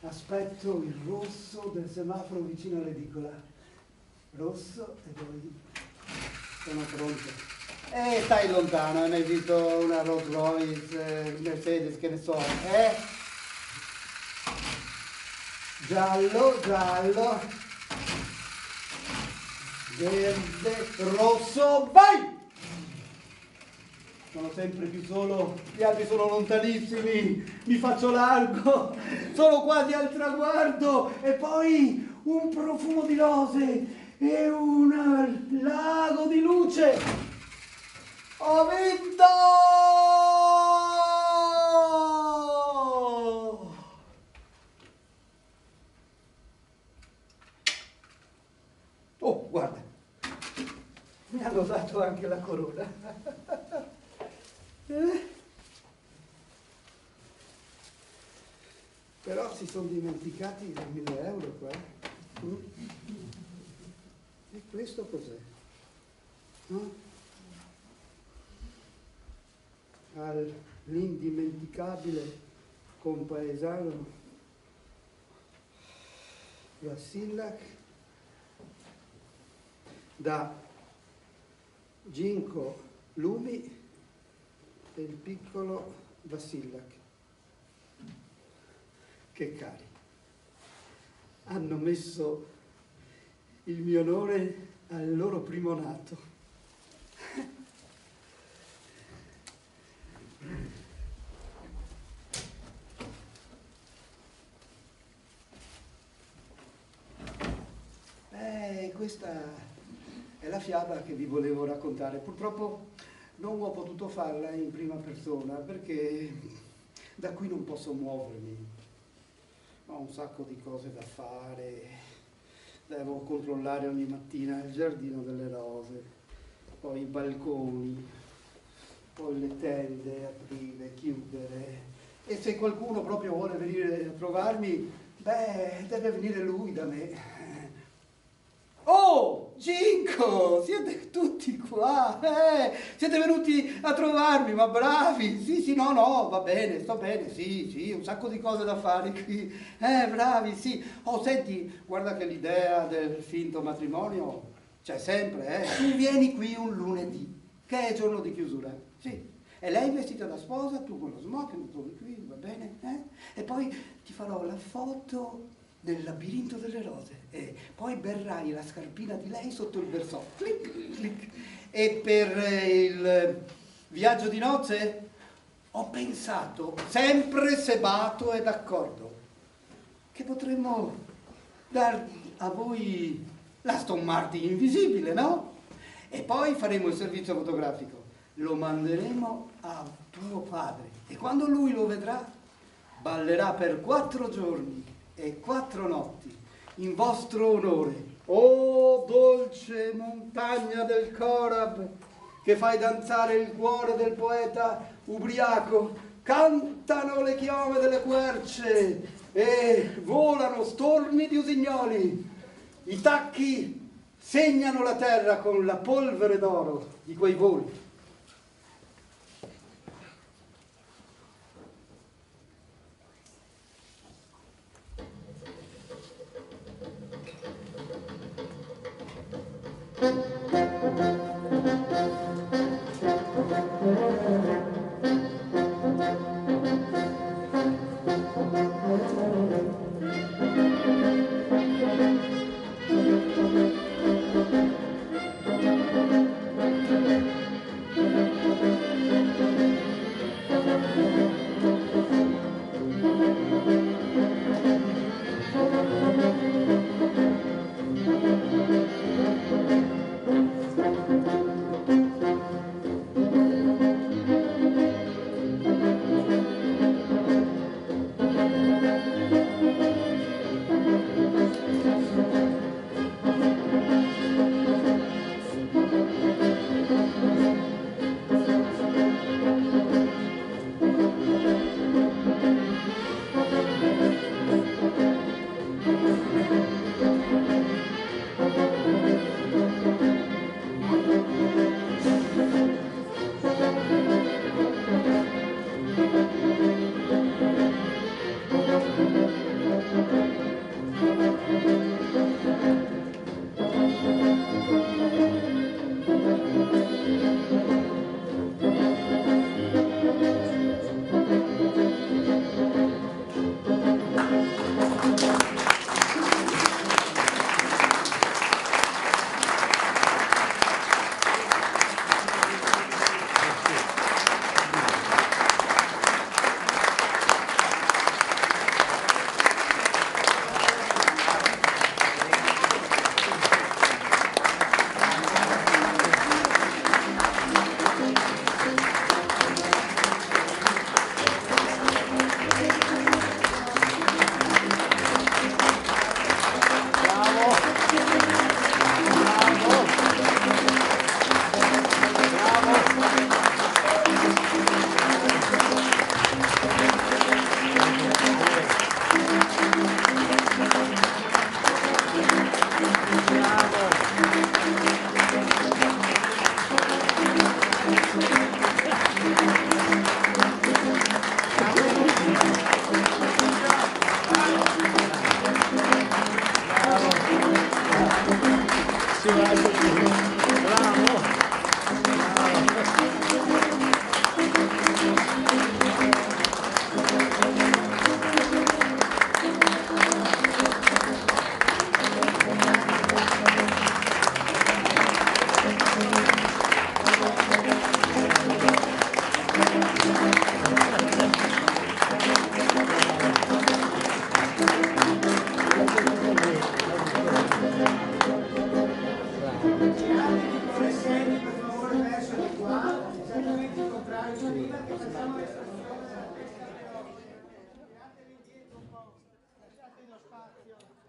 aspetto il rosso del semaforo vicino all'edicola. Rosso e poi sono pronto. E stai lontano, non hai visto una Rolls Royce, Mercedes, che ne so, eh? Giallo, verde, rosso, vai! Sono sempre più solo, gli altri sono lontanissimi, mi faccio largo, sono quasi al traguardo e poi un profumo di rose e un lago di luce. Ho vinto! Oh, guarda, mi hanno dato anche la corona. Però si sono dimenticati i 1.000 euro qua. E questo cos'è? No? All'indimenticabile compaesano Vassillac da Ginko Lumi e il piccolo Vassillac. Che cari, hanno messo il mio onore al loro primo nato. Questa è la fiaba che vi volevo raccontare. Purtroppo non ho potuto farla in prima persona perché da qui non posso muovermi. Ho un sacco di cose da fare, devo controllare ogni mattina il giardino delle rose, poi i balconi, poi le tende, aprire, chiudere. E se qualcuno proprio vuole venire a trovarmi, beh, deve venire lui da me. Oh, Ginko, siete tutti qua, siete venuti a trovarmi, ma bravi, sì, no, va bene, sto bene, sì, un sacco di cose da fare qui, bravi, sì. Oh, senti, guarda che l'idea del finto matrimonio c'è sempre, Tu vieni qui un lunedì, che è giorno di chiusura, sì. E lei vestita da sposa, tu con lo smoking, tu qui, va bene, E poi ti farò la foto del labirinto delle rose e poi berrai la scarpina di lei sotto il bersò. Clic, clic. E per il viaggio di nozze ho pensato, sempre sebato e d'accordo, che potremmo dar a voi l'Aston Martin invisibile, no? E poi faremo il servizio fotografico. Lo manderemo a tuo padre e quando lui lo vedrà ballerà per 4 giorni e 4 notti in vostro onore. O dolce montagna del Korab, che fai danzare il cuore del poeta ubriaco, cantano le chiome delle querce e volano stormi di usignoli. I tacchi segnano la terra con la polvere d'oro di quei voli. Spazio.